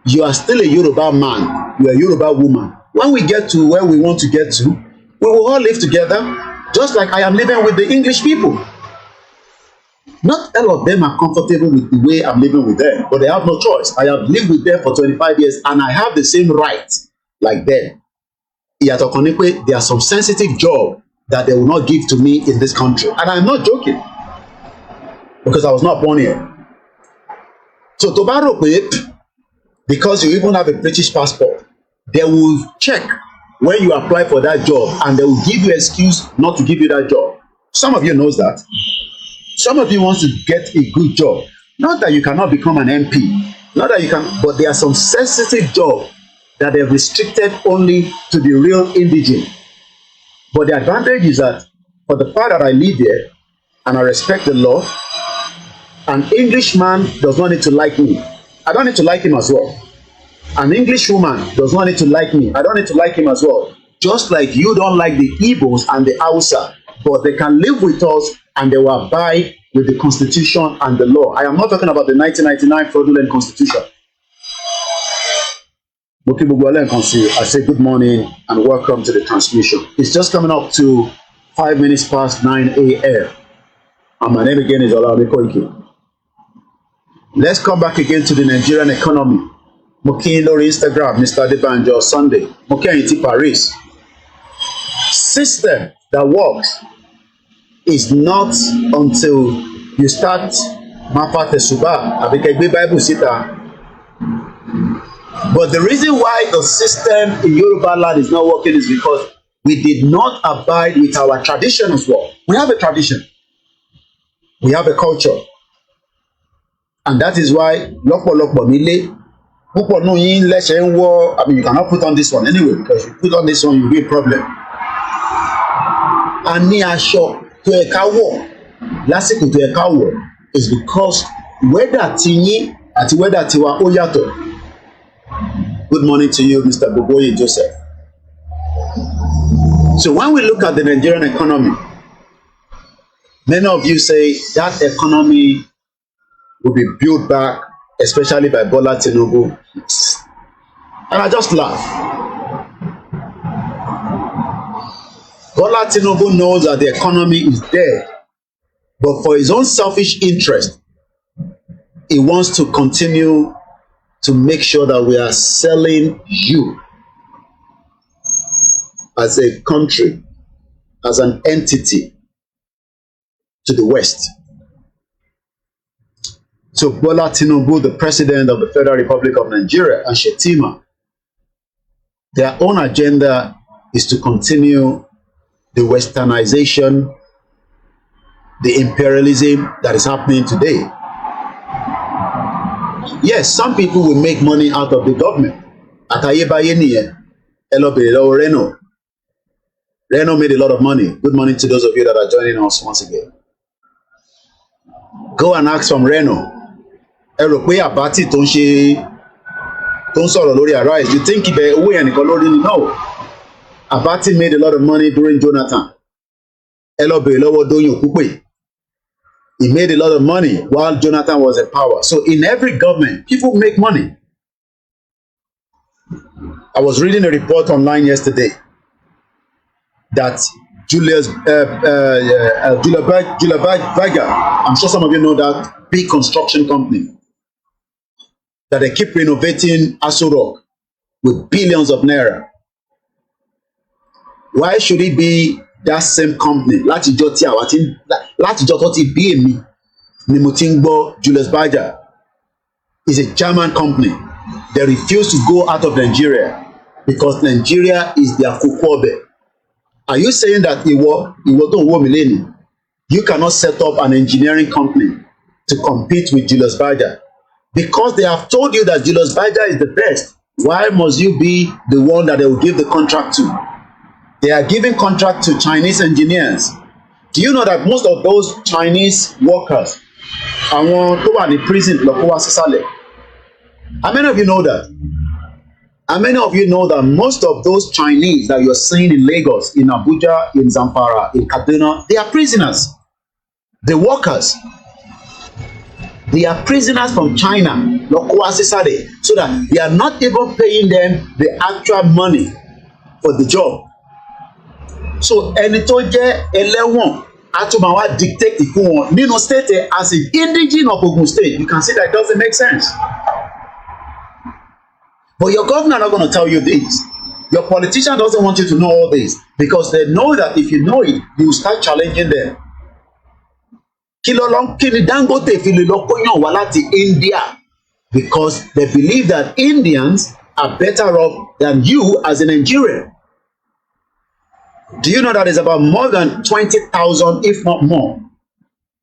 You are still a Yoruba man. You are a Yoruba woman. When we get to where we want to get to, we will all live together, just like I am living with the English people. Not all of them are comfortable with the way I'm living with them, but they have no choice. I have lived with them for 25 years and I have the same right like them. There are some sensitive job that they will not give to me in this country. And I'm not joking. Because I was not born here. So to borrow because you even have a British passport, they will check when you apply for that job and they will give you an excuse not to give you that job. Some of you knows that. Some of you wants to get a good job. Not that you cannot become an MP. Not that you can, but there are some sensitive jobs that they've restricted only to the real indigent. But the advantage is that for the part that I live here and I respect the law, an Englishman does not need to like me. I don't need to like him as well. An English woman does not need to like me. I don't need to like him as well. Just like you don't like the Igbos and the Hausa, but they can live with us and they will abide with the Constitution and the law. I am not talking about the 1999 fraudulent Constitution. I say good morning and welcome to the transmission. It's just coming up to 5 minutes past 9 a.m. And my name again is Olawale Koiki. Let's come back again to the Nigerian economy. Mokin lórí Instagram, Mr. Adebanjo Sunday. Mokin ti Paris. System that works is not until you start Mafa Tesuba, Abikegbe Bible Sita. But the reason why the system in Yoruba land is not working is because we did not abide with our tradition as well. We have a tradition. We have a culture. And that is why lọ́pọ̀lọpọ̀ nílé púpọ̀ nù yín lẹ́sẹ̀ ń wọ́, I mean you cannot put on this one anyway because if you put on this one you will be a problem. A ní aṣọ tó yẹ ká wọ̀ lásìkò tó yẹ ká wọ̀ is because weather ti yín àti weather tiwa ó yàtọ̀. Good morning to you, Mr. Boboye Joseph. So when we look at the Nigerian economy, many of you say that economy will be built back, especially by Bola Tinubu. And I just laugh. Bola Tinubu knows that the economy is dead, but for his own selfish interest, he wants to continue to make sure that we are selling you as a country, as an entity to the West. So Bola Tinubu, the president of the Federal Republic of Nigeria, and Shetima, their own agenda is to continue the westernization, the imperialism that is happening today. Yes, some people will make money out of the government. Àtayébáyé nìyẹn. Ẹ lọ bèrè lọ́wọ́ Reno. Reno made a lot of money. Good morning to those of you that are joining us once again. Go and ask from Reno. Ẹ rò pé Àbátì tó ń sọ̀rọ̀ lórí Arise, you think ibẹ̀ owó yẹn nìkan lórí ni? No. Àbátì made a lot of money during Jonathan. Ẹ lọ bèrè lọ́wọ́ Dóyin Òkúpè. He made a lot of money while Jonathan was in power. So in every government, people make money. I was reading a report online yesterday that Julia Berger, I'm sure some of you know that big construction company, that they keep renovating Aso Rock with billions of naira. Why should it be that same company látijọ́ tó ti bí èmi ni mo ti ń gbọ́ Julius Berger is a German company. They refuse to go out of Nigeria because Nigeria is their kokobe. Are you saying that ìwọ tó ń wò mí lẹ́nu, you cannot set up an engineering company to compete with Julius Berger because they have told you that Julius Berger is the best? Why must you be the one that they will give the contract to? They are giving contract to Chinese engineers. Do you know that most of those Chinese workers, àwọn tó wà ní prison lọ kó wá sísàlẹ̀? How many of you know that? How many of you know that most of those Chinese that you're seeing in Lagos, in Abuja, in Zamfara, in Kaduna, they are prisoners. The workers, they are prisoners from China lọ kó wá sísàlẹ̀, so that they are not even paying them the actual money for the job. So ẹni tó jẹ́ ẹlẹ́wọ̀n á tún máa wá dictate fún wọn nínú state as an indigene of Ogun State. You can see that it doesn't make sense. But your governor not going to tell you this. Your politician doesn't want you to know all this because they know that if you know it, you will start challenging them. Kí ni Dangote fi lè lọ kóyàn wá láti India because they believe that Indians are better off than you as a Nigerian. Do you know that there's about more than 20,000, if not more,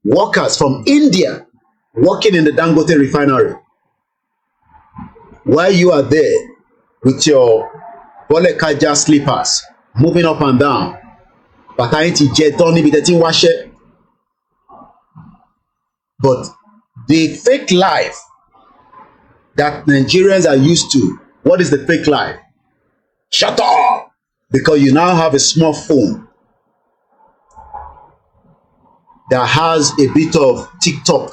workers from India working in the Dangote refinery? While you are there with your Bolekaja slippers, moving up and down, bàtà yín ti jẹ tán níbi tẹ́ ti ń wáṣẹ́. But the fake life that Nigerians are used to, what is the fake life? Shut up! Because you now have a smartphone that has a bit of TikTok,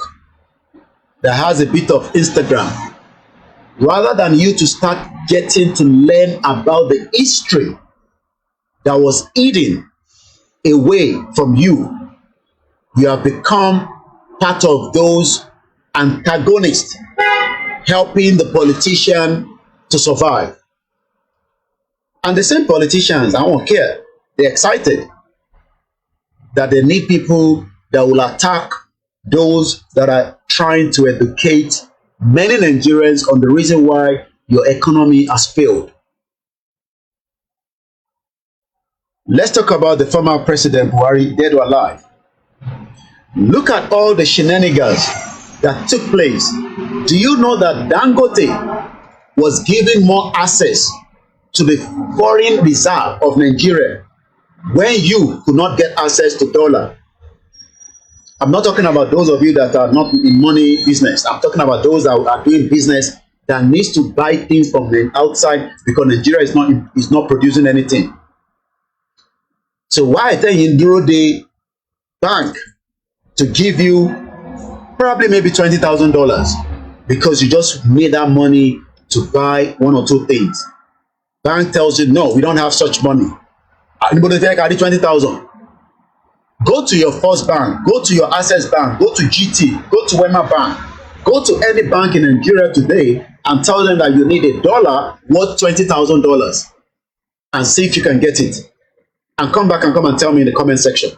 that has a bit of Instagram. Rather than you to start getting to learn about the history that was hidden away from you, you have become part of those antagonists helping the politician to survive. And the same politicians, I won't care, they're excited that they need people that will attack those that are trying to educate many Nigerians on the reason why your economy has failed. Let's talk about the former President Buhari, dead or alive. Look at all the shenanigans that took place. Do you know that Dangote was given more access to the foreign reserve of Nigeria when you could not get access to dollar? I'm not talking about those of you that are not in money business. I'm talking about those that are doing business that needs to buy things from the outside because Nigeria is not producing anything. So why tell you dúró de bank to give you probably maybe $20,000 because you just made that money to buy one or two things? Bank tells you, no, we don't have such money. Anybody think I need 20,000? Go to your first bank, go to your Access Bank, go to GT, go to Wema Bank, go to any bank in Nigeria today and tell them that you need $1 worth $20,000 and see if you can get it. And come back and come and tell me in the comment section.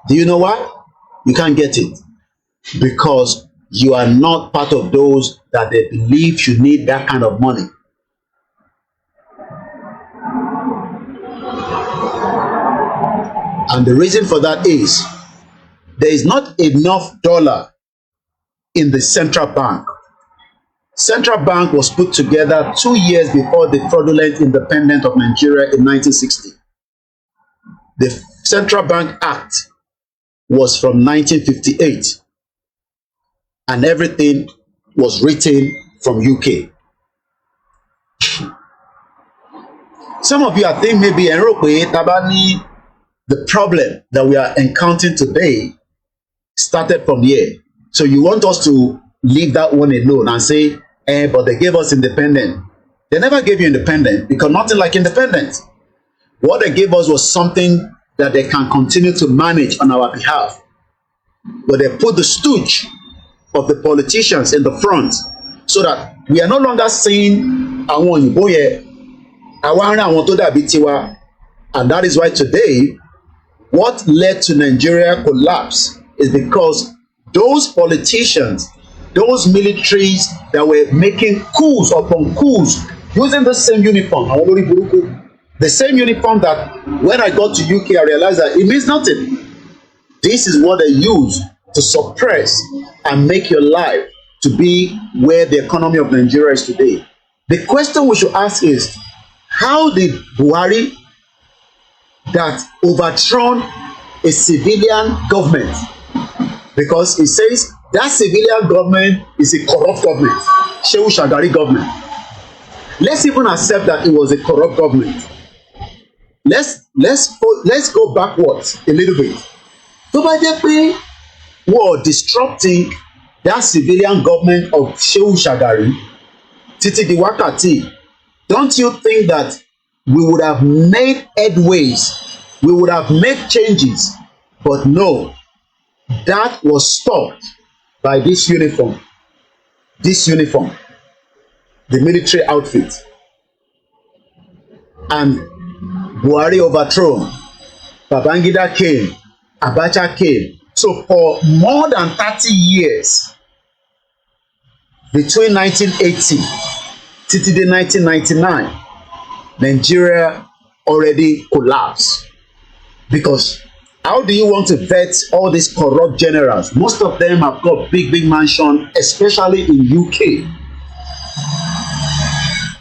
Do you know why? You can't get it. Because you are not part of those that they believe you need that kind of money. And the reason for that is there is not enough dollar in the central bank Central Bank was put together 2 years before the fraudulent independence of Nigeria in 1960. The Central Bank Act was from 1958, and everything was written from UK. Some of you, I think, maybe the problem that we are encountering today started from here. So you want us to leave that one alone and say, but they gave us independence. They never gave you independence, because nothing like independence. What they gave us was something that they can continue to manage on our behalf. But they put the stooge of the politicians in the front, so that we are no longer seeing àwọn òyìnbó yẹn, àwa ń rí àwọn tó dàbí tiwa. And that is why today, what led to Nigeria collapse is because those politicians, those militaries that were making coups upon coups using the same uniform, the same uniform that when I got to UK, I realized that it means nothing. This is what they use to suppress and make your life to be where the economy of Nigeria is today. The question we should ask is, how did Buhari, that overthrown a civilian government, because it says that civilian government is a corrupt government, Shehu Shagari government. Let's even accept that it was a corrupt government. Let's go backwards a little bit. So by that way, we're disrupting that civilian government of Shehu Shagari, Titi di Wakati. Don't you think that we would have made headways, we would have made changes? But no, that was stopped by this uniform, the military outfit. And Buhari overthrown, Babangida came, Abacha came. So for more than 30 years, between 1980 till 1999, Nigeria already collapsed. Because how do you want to vet all these corrupt generals? Most of them have got big mansions, especially in UK.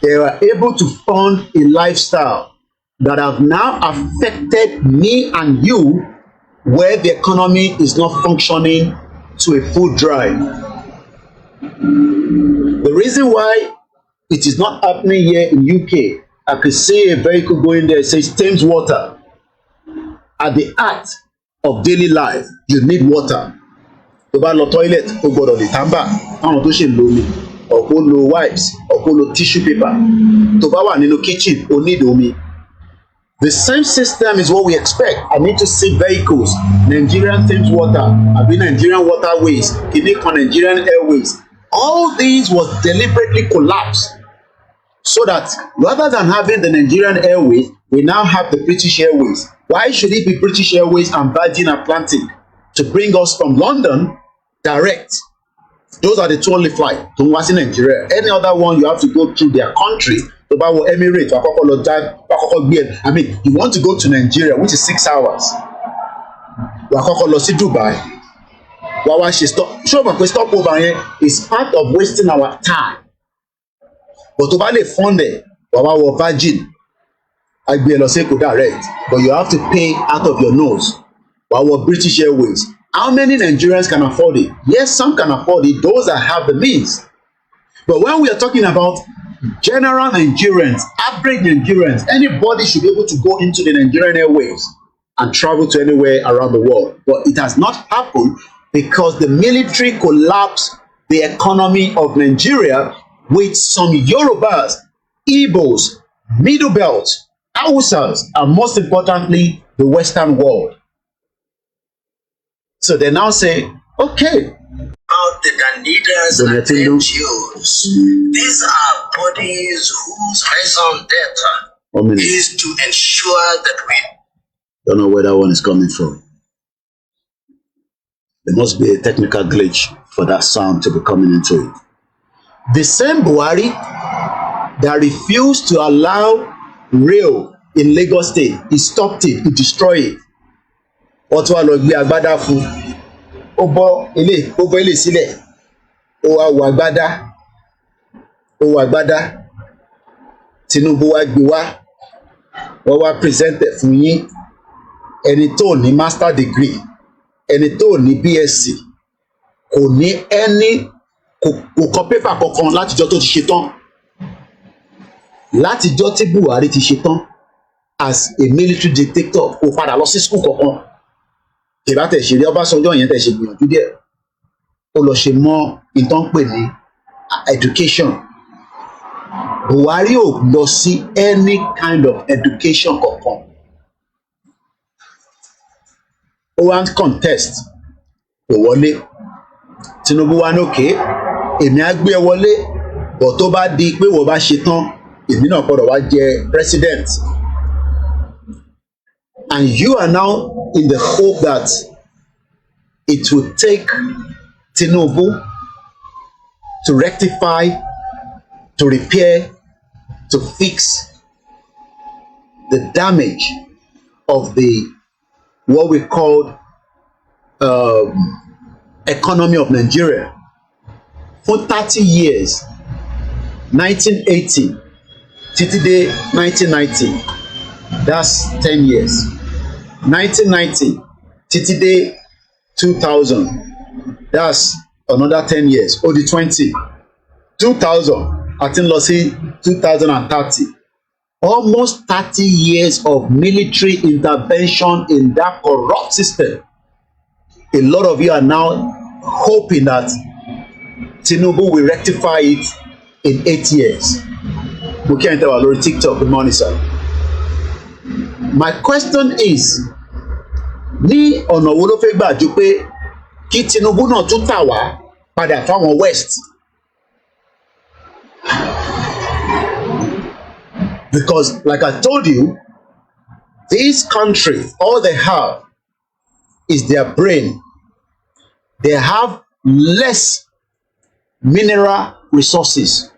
They were able to fund a lifestyle that have now affected me and you, where the economy is not functioning to a full drive. The reason why it is not happening here in UK, I could see a vehicle going there, it says Thames Water. At the heart of daily life, you need water. To buy the toilet, to go to the tamba, àwọn tó ṣe lómi, or kó lo wipes, or kó lo tissue paper. To bá wà nínú kitchen, o need omi. The same system is what we expect. I need to see vehicles, Nigerian Thames Water, àbí Nigerian Waterways, kìíní Nigerian Airways. All these was deliberately collapsed, so that rather than having the Nigerian Airways, we now have the British Airways. Why should it be British Airways and Virgin Atlantic to bring us from London direct? Those are the two only flights to Nwasi, Nigeria. Any other one, you have to go through their country. To buy Emirates, I mean, you want to go to Nigeria, which is 6 hours. Dubai. Stop over here is part of wasting our time. But to buy the fund there, Virgin. Direct, but you have to pay out of your nose. Our British Airways, how many Nigerians can afford it? Yes, some can afford it, those that have the means. But when we are talking about general Nigerians, average Nigerians, anybody should be able to go into the Nigerian Airways and travel to anywhere around the world. But it has not happened because the military collapsed the economy of Nigeria with some Yorubas, Igbos, Middle Belt, Hausas, and most importantly, the Western world. So they now say, okay.
About the Dandidas and NGOs, these are bodies whose raison d'etre is to ensure that we
don't know where that one is coming from. There must be a technical glitch for that sound to be coming into it. The same Buhari that refused to allow rail in Lagos State, he stopped it, he destroyed it. Wọ́n tún wá lọ gbé agbádá fún, ó bọ́ ilé sílẹ̀, ó wá wọ agbádá, owó agbádá Tinubu wá gbé wá wọ́n wá present ẹ̀ fún yín ẹni tó ní master degree ẹni tó ní BSc kò ní ẹni kò kọ pépà kankan látijọ́ tó ti ṣe tán látijọ́ tí Buhari ti ṣe tán as a military dictator kò padà lọ sí school kankan ìbá tẹ̀ ṣe rí Ọbásanjọ́ yẹn tẹ̀ ṣe gbìyànjú díẹ̀ ó lọ ṣe mọ́ ìtàn pè ní education Buhari ò lọ sí any kind of education kankan ó wá ń contest kò wọlé Tinubu wá ní òkè èmi á gbé ẹ wọlé bọ̀ tó bá di pé wọ́n bá ṣe tán èmi náà gbọ́dọ̀ wá jẹ president and you are now in the hope that it will take Tinubu to rectify, to repair, to fix the damage of the what we call economy of Nigeria. For 30 years, 1980 títí dé 1990, that's 10 years. 1990 títí dé 2000, that's another 10 years. Ó di 20. 2000 àti lọ sí 2030. Almost 30 years of military intervention in that corrupt system. A lot of you are now hoping that Tinubu will rectify it in 8 years. Mo kí ẹ̀yin tẹ́ wà lórí TikTok, good morning sir. My question is, ní ọ̀nà wo ló fẹ́ gbà ju pé kí Tinubu náà tún tà wá padà fáwọn West? Because like I told you, this country, all they have is their brain. They have less mineral resources.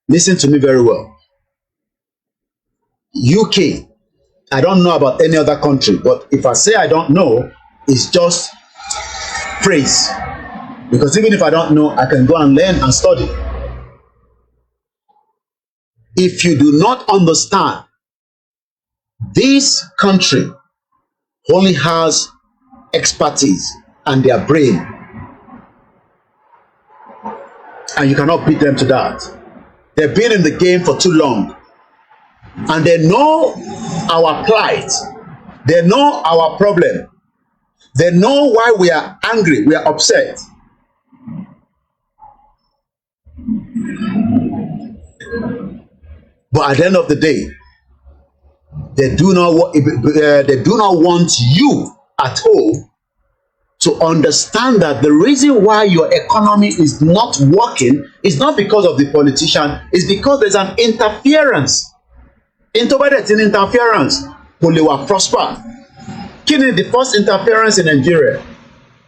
Listen to me very well. UK, I don't know about any other country, but if I say I don't know, it's just praise. Because even if I don't know, I can go and learn and study. If you do not understand, this country only has expertise and their brain. And you cannot beat them to that. They've been in the game for too long. And they know our plight. They know our problem. They know why we are angry, we are upset. But at the end of the day, they do not want you at home to understand that the reason why your economy is not working is not because of the politician, it's because there's an interference. Interference, kò lè wà prosper. Kí ni the first interference in Nigeria?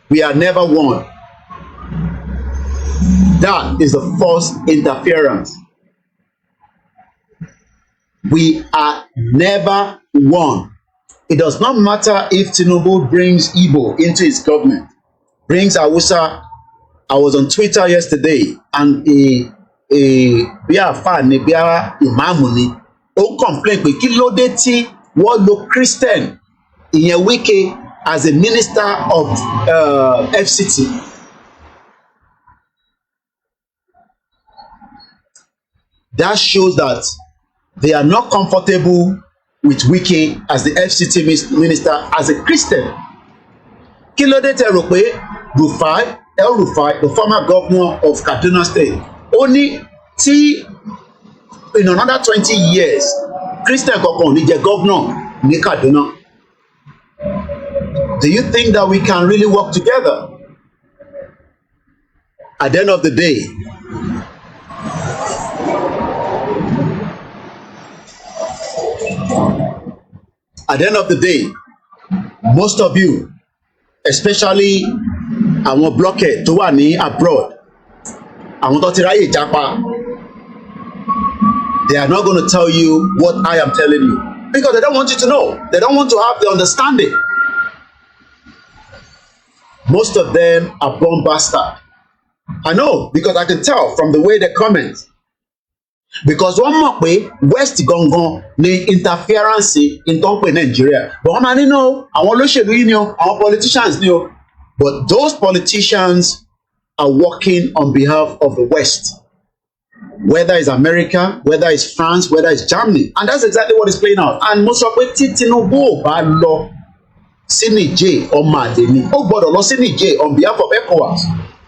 We are never won. That is the first interference. We are never won. It does not matter if Tinubu brings Igbo into his government, brings Hausa. I was on Twitter yesterday and bí àfáà ni bí ìmáàmù ni ó complain pé kí ló dé tí wọ́n lo Christian ìyẹn Wike as a minister of FCT. That shows that they are not comfortable with Wike as the FCT minister as a Christian. Kí ló dé tẹ́ rò pé El-Rufai, the former governor of Kaduna State, ó ní tí in another 20 years Christian kankan ò ní jẹ governor ní Kaduna? Do you think that we can really work together? At the end of the day, most of you, especially àwọn blockhead tó wà ní abroad, àwọn tó ti ráyè jápa, they are not going to tell you what I am telling you because they don't want you to know. They don't want to have the understanding. Most of them are born bastard. I know, because I can tell from the way they comment. Because one more way, West gangan ní interference in tó ń pè Nigeria. But wọ́n máa ní no, àwọn olóṣèlú yìí ni o, àwọn politicians ni o. But those politicians are working on behalf of the West. Whether it's America, whether it's France, whether it's Germany. And that's exactly what is playing out. And mo sọ pé tí Tinubu ò bá lọ sí Niger ọmọ àdé ni, ó gbọ́dọ̀ lọ sí Niger on behalf of ECOWAS.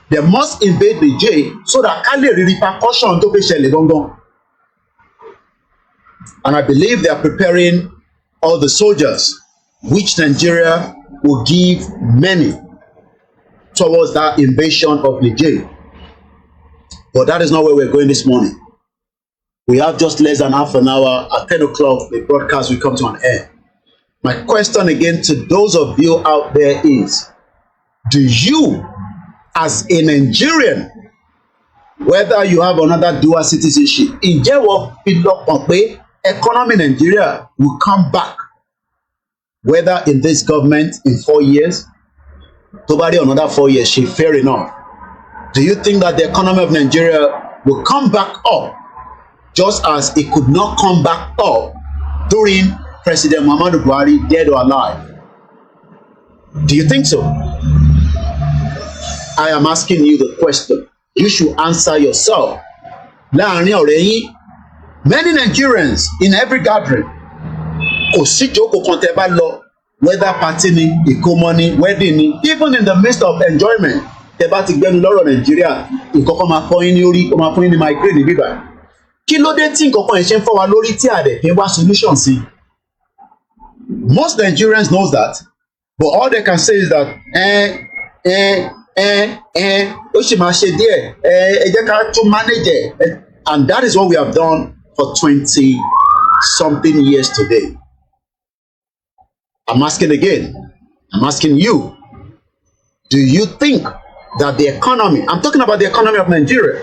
They must invade Niger so that ká lè rí repercussion tó fi ṣẹlẹ̀ gangan. And I believe they are preparing all the soldiers, which Nigeria will give many towards that invasion of Niger. But that is not where we're going this morning. We have just less than half an hour. At 10 o'clock, the broadcast will come to an end. My question again to those of you out there is, do you, as a Nigerian, whether you have another dual citizenship, ǹjẹ́ wọ́n fi lọ́kàn pé economy Nigeria will come back, whether in this government in 4 years, tó bá rí another 4 years, fair enough. Do you think that the economy of Nigeria will come back up just as it could not come back up during President Muhammadu Buhari, dead or alive? Do you think so? I am asking you the question. You should answer yourself. Láàrin ọ̀rẹ́ yín, many Nigerians in every gathering, kò sí ìjókòó kan tẹ́ bá lọ, whether party ni, ìkómọ ni, wedding ni, even in the midst of enjoyment, tẹ́ bá ti gbẹnu lọ́rọ̀ Nàìjíríà, nǹkan kan máa fọ́ yín ní orí, ó máa fún yín ní migraine ní bíbá. Kí ló dé tí nǹkan kan yẹn ṣe ń fọ́ wa lórí tí a dẹ̀ fi wá solution sí? Most Nigerians knows that, but all they can say is that ó sì máa ṣe díẹ̀, ẹ jẹ́ ká tún manage it. And that is what we have done for 20-something years today. I'm asking again, I'm asking you, do you think that the economy, I'm talking about the economy of Nigeria,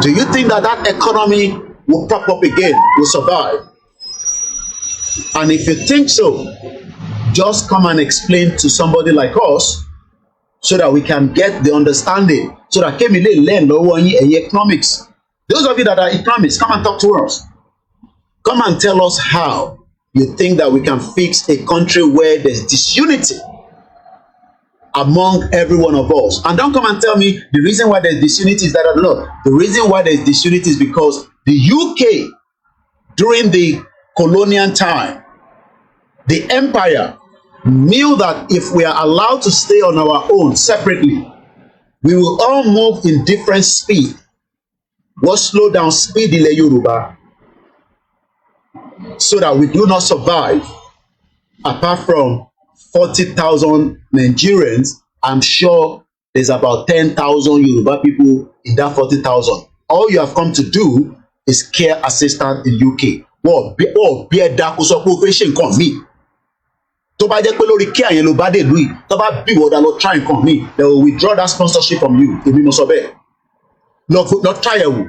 do you think that that economy will pop up again, will survive? And if you think so, just come and explain to somebody like us so that we can get the understanding, so that Kemi lè learn lọ́wọ́ yín ẹ̀yin economics. Those of you that are economists, come and talk to us. Come and tell us how you think that we can fix a country where there's disunity among every one of us. And don't come and tell me the reason why there's disunity is that or not. The reason why there's disunity is because the UK, during the colonial time, the empire knew that if we are allowed to stay on our own separately, we will all move in different speed. What slow down speed in the Yoruba so that we do not survive. Apart from 40,000 Nigerians, I'm sure there's about 10,000 Yoruba people in that 40,000. All you have come to do is care assistant in UK. Wọ́n bí ẹ̀dá kó sọ pé ó fẹ́ ṣe nǹkan míì. Tó bá jẹ́ pé lórí kí àyẹn ló bá dé lùí, tó bá bí ìwọ́dà lọ try nǹkan míì, they will withdraw that sponsorship from you. Èmi mo sọ bẹ́ẹ̀. Lọ try ẹ̀ wò.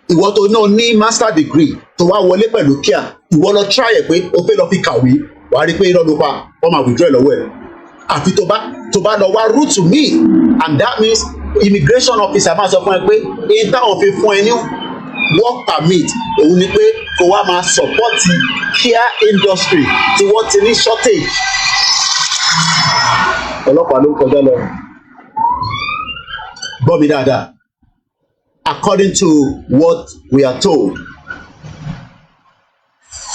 Ìwọ tó náà ní master degree tó wá wọlé pẹ̀lú kíá, ìwọ lọ try ẹ̀ pé o fẹ́ lọ fi kàwé, wàá rí pé irọ́ ló pa, wọ́n máa withdraw ẹ̀ lọ́wọ́ ẹ̀. Àfi tó bá lọ wá route to me, and that means immigration officer máa sọ fún ẹ pé èyí táwọn fi fún ẹ ní work permit òun ni pé kó wá máa support care industry tí wọ́n ti ní shortage. Ọlọ́pàá ló ń kọjá lọ. Gbọ́ mi dáadáa. According to what we are told,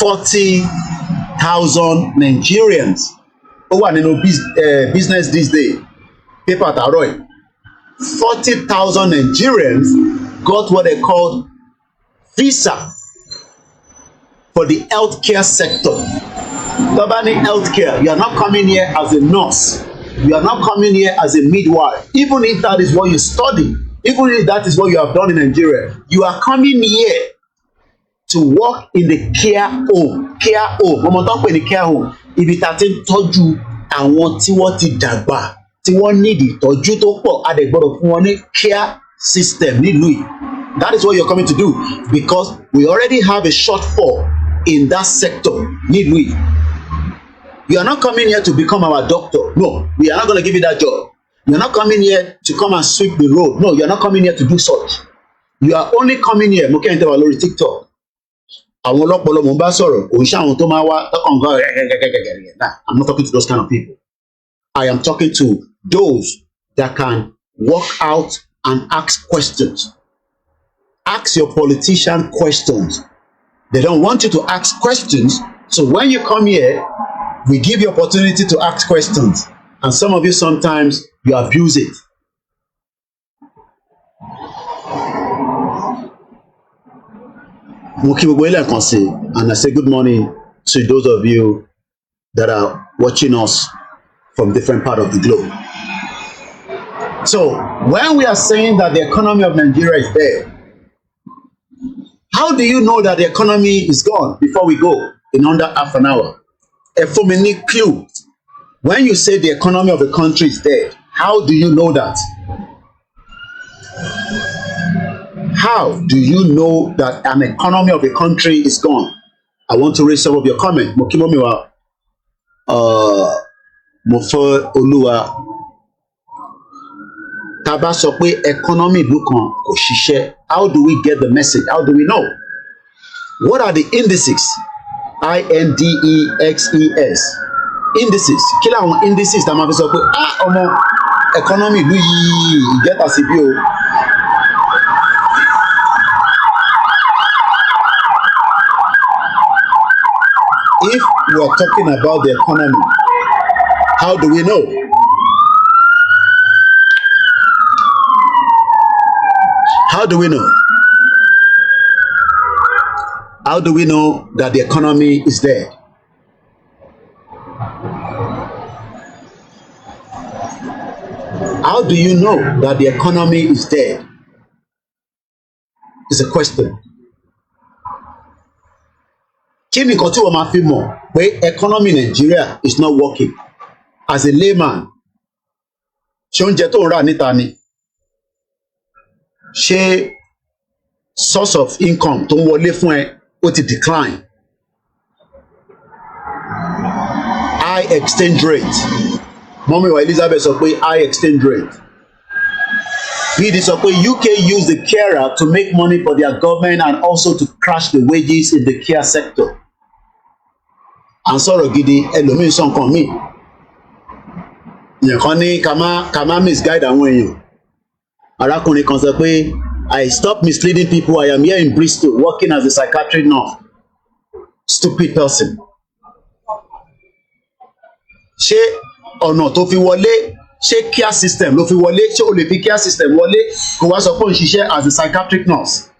40,000 Nigerians ó wà nínú business this day, paper àtàrọ̀ ẹ̀. 40,000 Nigerians got what they called visa for the healthcare sector. Tobani healthcare, you are not coming here as a nurse, you are not coming here as a midwife, even if that is what you study, even if that is what you have done in Nigeria, you are coming here to work in the care home. Ọmọ tó ń pè ní care home, ibi tá ti ń tọ́jú àwọn tí wọ́n ti dàgbà, tí wọ́n need ìtọ́jú tó pọ̀, a dẹ̀ gbọ́dọ̀ fún wọn ní care system nílùú yìí. That is what you're coming to do, because we already have a shortfall in that sector nílùú yìí. You are not coming here to become our doctor. No, we are not going to give you that job. You're not coming here to come and sweep the road. No, you're not coming here to do such. You are only coming here. Mo kẹ́hìn tẹ́ wà lórí TikTok. Àwọn ọlọ́pọlọ mo bá sọ̀rọ̀. Kò ń ṣe àwọn tó máa wá tọkàn gan gẹ́gẹ́gẹ́gẹ́gẹ́. Nah, I'm not talking to those kind of people. I am talking to those that can walk out and ask questions. Ask your politician questions. They don't want you to ask questions. So when you come here, we give you opportunity to ask questions. And some of you sometimes, you abuse it. And I say good morning to those of you that are watching us from different parts of the globe. So when we are saying that the economy of Nigeria is dead, how do you know that the economy is gone before we go in under half an hour? A full-minute clue. When you say the economy of the country is dead, how do you know that? How do you know that an economy of a country is gone? I want to raise some of your comments. Mokimomiwa, Mofo Oluwa, Taba sọ pé economy ìlú kan kò ṣiṣẹ́. How do we get the message? How do we know? What are the indices? INDEXES. Indices. Kí làwọn indices tá a máa fi sọ pé ọmọ economy ìlú yìí ìjẹ́ta sí bí o. If we are talking about the economy, how do we know? How do we know? How do we know that the economy is dead? How do you know that the economy is dead? It's a question. Kí ni nǹkan tí wọ́n máa fi mọ̀ pé economy Nigeria is not working? As a layman, ṣé oúnjẹ tó ń rà níta ni? Ṣé source of income tó ń wọlé fún ẹ ó ti decline? High exchange rate. Mọ́mí wa Elizabeth sọ pé high exchange rate. BD sọ pé UK use the carer to make money for their government and also to crash the wages in the care sector. À ń sọ̀rọ̀ gidi, ẹlòmíín sọ nǹkan míì. Ìyẹn kan ní ká má misguide àwọn èèyàn. Arákùnrin kan sọ pé I stop misleading people. I am here in Bristol working as a psychiatric nurse. Stupid person. Ṣé ọ̀nà tó fi wọlé, ṣé care system ló fi wọlé, ṣé o lè fi care system wọlé kó wá sọ pé òun ṣiṣẹ́ as a psychiatric nurse?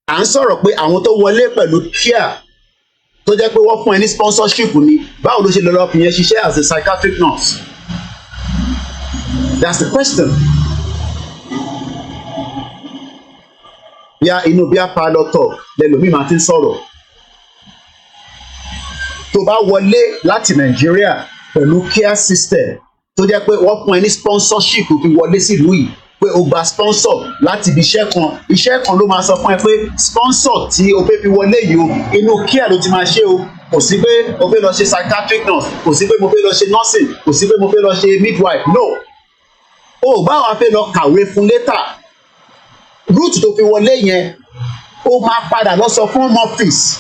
À ń sọ̀rọ̀ pé àwọn tó wọlé pẹ̀lú care tó jẹ́ pé wọ́n fún ẹ ní sponsorship ni, báwo ló ṣe lọ lọ fi yẹn ṣiṣẹ́ as a psychiatric nurse? That's the question. Bíá inú bíá pilot talk lẹ́lòmíì máa ti ń sọ̀rọ̀. Tó bá wọlé láti Nàìjíríà pẹ̀lú care system tó jẹ́ pé wọ́n fún ẹ ní sponsorship fi wọlé sílùú yìí, pé o gba sponsor láti ibi iṣẹ́ kan ló máa sọ fún ẹ pé sponsor tí o fẹ́ fi wọlé yìí o inú care ló ti máa ṣe o. Kò sí pé o fẹ́ lọ ṣe psychiatric nurse, kò sí pé mo fẹ́ lọ ṣe nursing, kò sí pé mo fẹ́ lọ ṣe midwife. No. O báwa fẹ́ lọ kàwé fún later. Route tó fi wọlé yẹn ó máa padà lọ sọ fún home office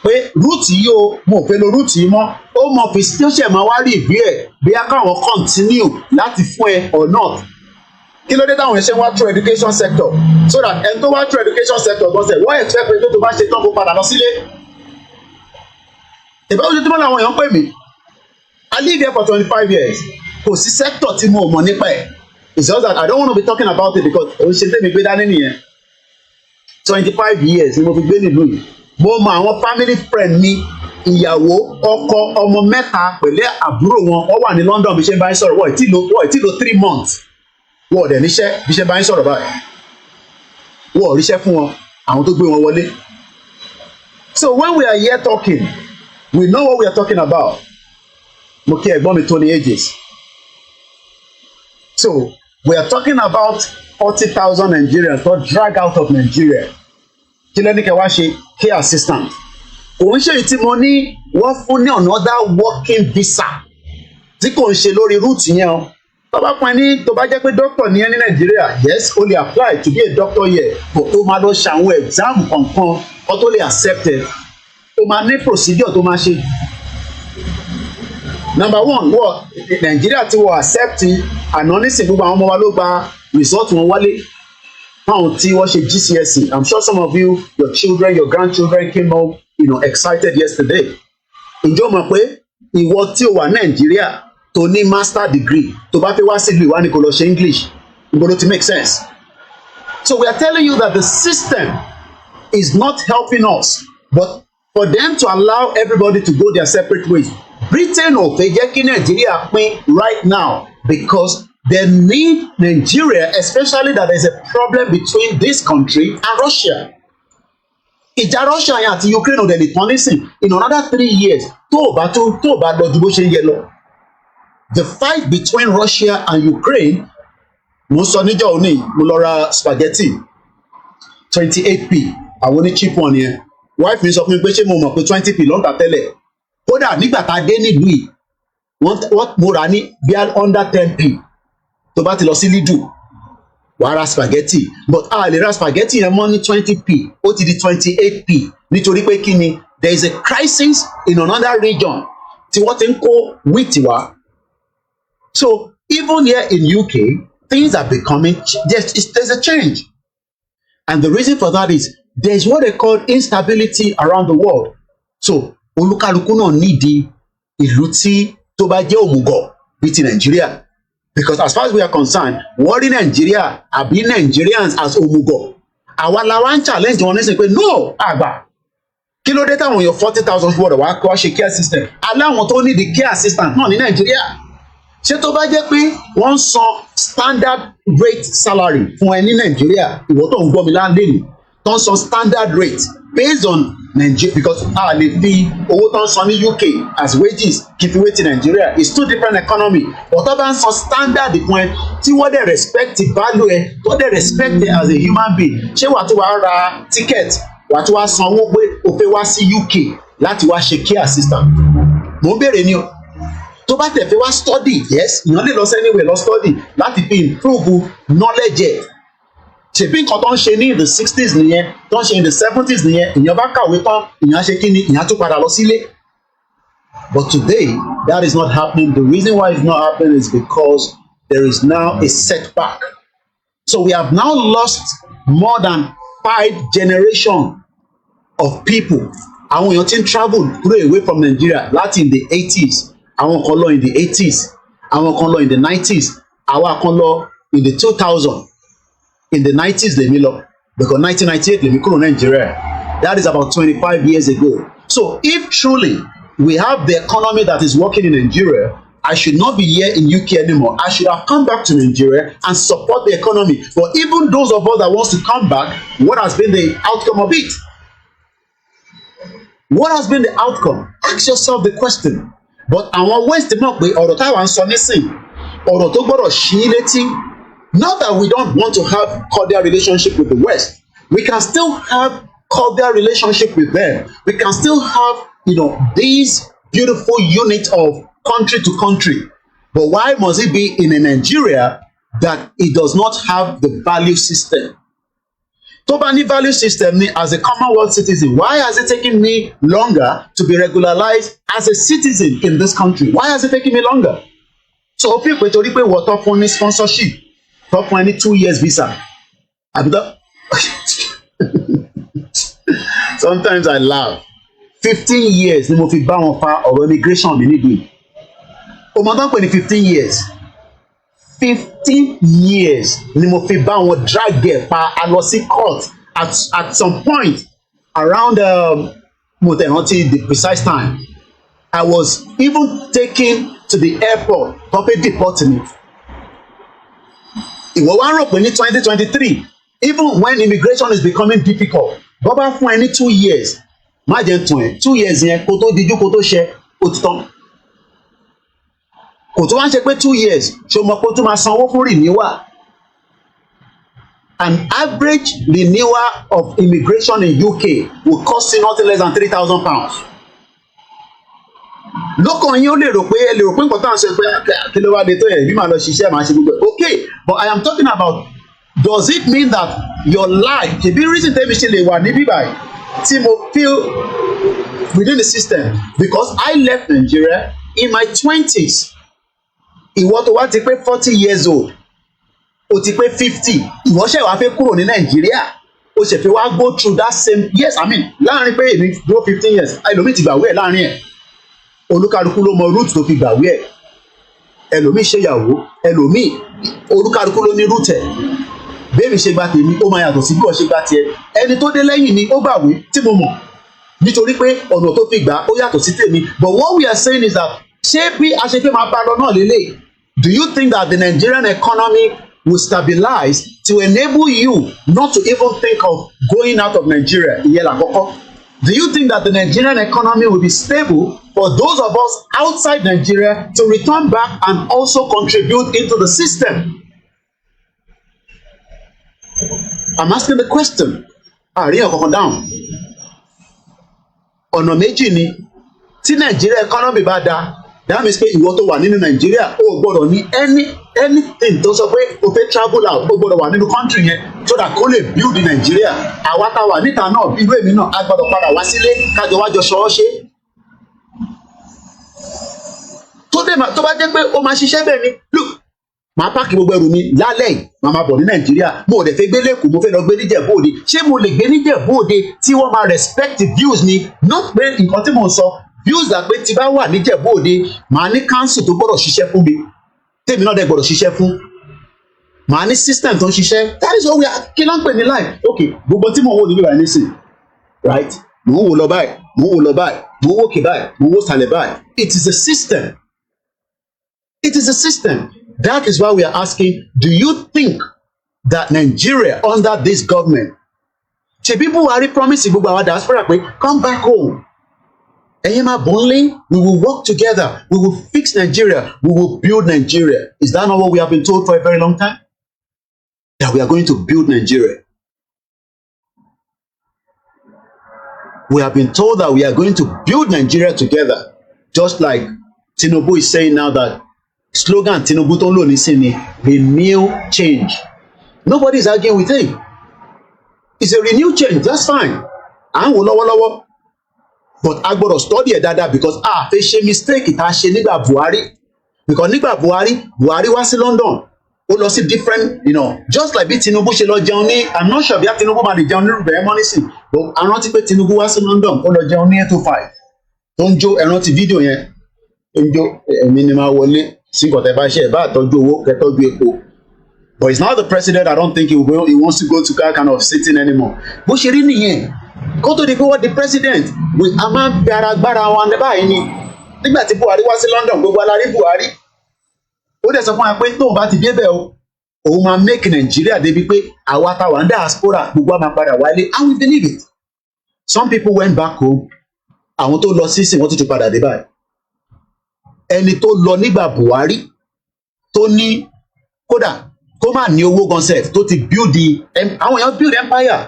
pé route yìí o mo fẹ́ lo route yìí mọ́. Home office tí ó ṣẹ̀ máa wá rí ìbí ẹ̀ bí a káwọn continue láti fún ẹ or not. Kí ló dé táwọn ẹ̀ṣẹ̀ wá through education sector so that ẹni tó wá through education sector gbọ́sẹ̀ wọ́n expect pé tó bá ṣe tán kó padà lọ sílé. Ìbáwọ̀ ojoojúmọ́ làwọn èèyàn pè mí. I live here for 25 years. Kò sí sector tí mo mọ̀ nípa ẹ̀. It's just that I don't want to be talking about it because òun ṣe tẹ́mi gbé dání nìyẹn. 25 years ni mo fi gbé nílùú yìí. Mo mọ àwọn family friend mi, ìyàwó, ọkọ, ọmọ mẹ́ta pẹ̀lú àbúrò wọn, wọ́n wà ní London bí ṣe bá ń sọ̀rọ̀, wọ́n ì tí lo 3 months. Wọ́n ọ̀dẹ̀ níṣẹ́ bí ṣe bá ń sọ̀rọ̀ báyìí. Wọ́n ò ríṣẹ́ fún wọn, àwọn tó gbé wọn wọlé. So when we are here talking, we know what we are talking about. Mo kí ẹ̀gbọ́n mi Tony Ages. So we are talking about 40,000 Nigerians got dragged out of Nigeria. Kí lẹ́ni kẹ́ wá ṣe care assistant. Òun ṣe tí mo ní wọ́n fún ní another working visa tí kò ń ṣe lórí route yẹn o. tó bá fún ẹ ní tó bá jẹ́ pé doctor ní ẹ ní Nàìjíríà yes ó lè apply to be a doctor here but ó máa lọ ṣe àwọn exam kankan kó tó lè accept ẹ ó máa ní procedure tó máa ṣe. Number one wọ Nàìjíríà tí wọ́n accept àná nísìnyí gbogbo àwọn ọmọ wa ló gba result wọn wálé fáwọn tí wọ́n ṣe GCSE. I'm sure some of you, your children, your grandchildren came home, excited yesterday. Ǹjọ́ mọ̀ pé ìwọ tí o wà Nàìjíríà tó ní master degree tó bá fẹ́ wá sílùú ìwà ni kò lọ ṣe English ìgbọ́dọ̀ to make sense. So we are telling you that the system is not helping us, but for them to allow everybody to go their separate ways. Britain ò fẹ́ jẹ́ kí Nàìjíríà pín right now because they need Nigeria, especially that there is a problem between this country and Russia. Ìjà Russia yẹn àti Ukraine ò dẹ̀ lè tán nísìn in another 3 years tó o bá lọ ju bó ṣe ń yẹ lọ. The fight between Russia and Ukraine, mo sọ níjọ́ òní mo lọ ra spaghetti 28p àwọn ní cheap one yẹn wife mi sọ fún mi pé ṣé mo mọ̀ pé 20p ló ń tà tẹ́lẹ̀ kódà nígbà tá a dé nílùú yìí wọ́n mo rà ní bí under 10p tó bá ti lọ sí Lidl wàá ra spaghetti but a lè ra spaghetti yẹn mọ́ ní 20p ó ti di 28p nítorí pé kí ni there is a crisis in another region tí wọ́n ti ń kó wheat wá. So even here in UK things are becoming there's a change and the reason for that is there is what they call instability around the world. So olúkálukú náà nídìí ìlú tí tó bá jẹ́ òmùgọ̀ bíi ti Nàìjíríà. Because as far as we are concerned, wọ́n rí Nàìjíríà àbí Nigerians as òmùgọ̀. Àwa la wá ń challenge wọn nísìnyí pé no àgbà. Kí ló dé táwọn èèyàn 40,000 gbọ́dọ̀ wá kọ́ ṣe care system? Aláwọn tó ní the care assistant náà ní Nàìjíríà. Ṣé tó bá jẹ́ pé wọ́n ń san standard rate salary fún ẹ ní Nàìjíríà, ìwọ tó ń gbọ́ mi láńlé ni, tó ń san standard rate based on Nigeria because a lè fi owó tó ń san ní UK as wages kí fi wé ti Nigeria it's two different economy but tó bá ń san standard fún ẹ tí wọ́n dẹ̀ respect the value ẹ tó dẹ̀ respect ẹ as a human being ṣé wàá tó wàá ra ticket wàá tó wàá san owó pé o fẹ́ wá sí UK láti wá ṣe care assistant mo ń béèrè ni o tó bá tẹ̀ fẹ́ wá study yes ìyàn lè lọ sí anywhere lọ study láti fi improve knowledge ẹ̀ ṣèbí nǹkan tó ń ṣe ní the 60s nìyẹn tó ń ṣe in the 70s nìyẹn ìyàn bá kàwé tán ìyàn ṣe kí ni ìyàn tún padà lọ sílé but today that is not happening. The reason why it's not happening is because there is now a setback. So we have now lost more than 5 generations of people. Àwọn èèyàn ti ń travel away from Nigeria láti in the 80s àwọn kan lọ in the 80s àwọn kan lọ in the 90s àwa kan lọ in the 2000. In the 90s lèmi lọ because 1998 lèmi kúrò Nigeria. That is about 25 years ago. So if truly we have the economy that is working in Nigeria, I should not be here in UK anymore. I should have come back to Nigeria and support the economy. But even those of us that wants to come back, what has been the outcome of it? What has been the outcome? Ask yourself the question. But àwọn West mọ̀ pé ọ̀rọ̀ táwa ń sọ nísìn ọ̀rọ̀ tó gbọ́dọ̀ ṣí létí. Not that we don't want to have cordial relationship with the West. We can still have cordial relationship with them. We can still have, these beautiful units of country to country. But why must it be in a Nigeria that it does not have the value system? Tó bá ní value system ni as a Commonwealth citizen, why has it taken me longer to be regularized as a citizen in this country? Why has it taken me longer? So people torí pé wọ́n tọ́ fún ní sponsorship. Top 2 years visa. Sometimes I laugh. 15 years ni mo fi bá wọn fa ọ̀rọ̀ immigration mi nídìí. O máa tán pé ní 15 years. 15 years ni mo fi bá wọn drag ẹ̀ pa a lọ sí court at some point around mo tẹ̀ rántí the precise time. I was even taken to the airport tó fẹ́ deport me. Ìwọ wá rò pé ní 2023 even when immigration is becoming difficult bọ́ bá fún ẹ ní 2 years má jẹ́ tún ẹ 2 years yẹn kó tó dijú kó tó ṣe ó ti tán kò tó wá ń ṣe pé 2 years ṣe mọ̀ pé ó tún máa sanwó fún renewal. An average renewal of immigration in UK will cost you nothing less than £3,000. lọ́kàn yín ó lè rò pé nǹkan tá à ń sọ pé kí ló wá dé tó yẹ bí màá lọ ṣiṣẹ́ màá ṣe gbogbo ẹ̀. Okay, but I am talking about, does it mean that your life, the reason tẹ́mi ṣe lè wà níbí báyìí tí mo feel within the system, because I left Nigeria in my 20s. Ìwọ tó wá ti pé 40 years old, o ti pé 50, ìwọ ṣe wá fẹ́ kúrò ní Nàìjíríà, o ṣe fẹ́ wá go through that same, yes, I mean, láàrin pé èmi dúró 15 years, ẹlòmíì ti gbàwé ẹ̀ láàrin ẹ̀, olúkálukú ló mọ route tó fi gbàwé ẹ̀, ẹlòmíì ṣèyàwó, ẹlòmíì olúkálukú ló ní route ẹ̀, bẹ́ẹ̀ni ṣe gba tèmi ó máa yàtọ̀ sí bí wọ́n ṣe gba tiẹ̀, ẹni tó dé lẹ́yìn ni ó gbàwé tí mo mọ̀, nítorí pé ọ̀nà tó fi gbà ó yàtọ̀ sí tèmi. But what we are saying is that ṣé bí a ṣe fẹ́ máa bá lọ náà lélẹ̀, do you think that the Nigerian economy will stabilize to enable you not to even think of going out of Nigeria? Ìyẹn làkọ́kọ́. Do you think that the Nigerian economy will be stable for those of us outside Nigeria to return back and also contribute into the system? I'm asking the question. Àríyàn kankan dáhùn. Ọ̀nà méjì ni tí Nigeria economy bá da, that means pé ìwọ tó wà nínú Nigeria ó gbọ́dọ̀ ní anything tó sọ pé o fẹ́ travel out, ó gbọ́dọ̀ wà nínú country yẹn so that kó lè build Nigeria. Àwa tá wà níta náà bí irú èmi náà a gbọ́dọ̀ padà wá sílé kájọ wájọ ṣọwọ́ ṣe. Tó bá jẹ́ pé ó máa ṣiṣẹ́ bẹ́ẹ̀ ni, look, màá pààkì gbogbo ẹrù mi lálẹ́ yìí, màá máa bọ̀ ní Nàìjíríà, mo ò dẹ̀ fẹ́ gbé lẹ́kọ̀ọ́, mo fẹ́ lọ gbé níjẹ̀bú Òde. Ṣé mo lè gbé níjẹ̀bú Òde tí wọ́n máa respect the views ni? Not pé nǹkan tí mo ń sọ views là pé tí bá wà níjẹ̀bú Òde màá ní council tó gbọ́dọ̀ ṣiṣẹ́ fún mi, tèmi náà dẹ̀ gbọ́dọ̀ ṣiṣẹ́ fún, màá ní system tó ń ṣiṣẹ́. That is what we are, kí ló ń pè ní life. Okay, gbogbo tí mo wò níbí báyìí nísìn, right, mo ń wò lọ báyìí, mo ń wò lọ báyìí, mo ń wò kè báyìí, mo ń wò sàlẹ̀ báyìí. It is a system. It is a system. That is why we are asking, do you think that Nigeria under this government, ṣebí Buhari promise gbogbo our diaspora pé come back home, ẹ̀yin máa bọ̀ nlé, we will work together, we will fix Nigeria, we will build Nigeria. Is that not what we have been told for a very long time? That we are going to build Nigeria. We have been told that we are going to build Nigeria together, just like Tinubu is saying now that slogan Tinubu tó ń lò nísìn ni renew change. Nobody is arguing with him. It's a renew change, that's fine. À ń wò lọ́wọ́lọ́wọ́, but a gbọ́dọ̀ study ẹ̀ dáadáa because a fẹ́ ṣe mistake tá a ṣe nígbà Buhari, because nígbà Buhari wá sí London, ó lọ sí different, just like bí Tinubu ṣe lọ jẹun ní, I'm not sure bí a Tinubu máa lè jẹun ní rúbẹ̀ ẹ̀mọ́ nísìn, but a rántí pé Tinubu wá sí London ó lọ jẹun ní 805 tó ń jó, ẹ rántí fídíò yẹn tó ń jó, èmi ni máa wọlé sí nǹkan tẹ́ bá ṣe ẹ̀ bá àtọ́jú owó kẹtọ́jú epo. But he's not the president. I don't think he wants to go to that kind of sitting anymore. Bó ṣe rí nìyẹn, kó tó di pé wọ́n di president, a máa ń fi ara gbára wọn ní báyìí ni. Nígbà tí Buhari wá sí London, gbogbo alárí Buhari, ó dẹ̀ sọ fún wa pé tóun bá ti débẹ̀ o, òun máa make Nigeria débi pé àwa táwa ń diaspora gbogbo a máa padà wálé, and we believe it. Some people went back home, àwọn tó lọ sísìn wọ́n tún padà dé báyìí. Ẹni tó lọ nígbà Buhari tó ní kódà tó máa ní owó gan sef tó ti build àwọn èèyàn build empire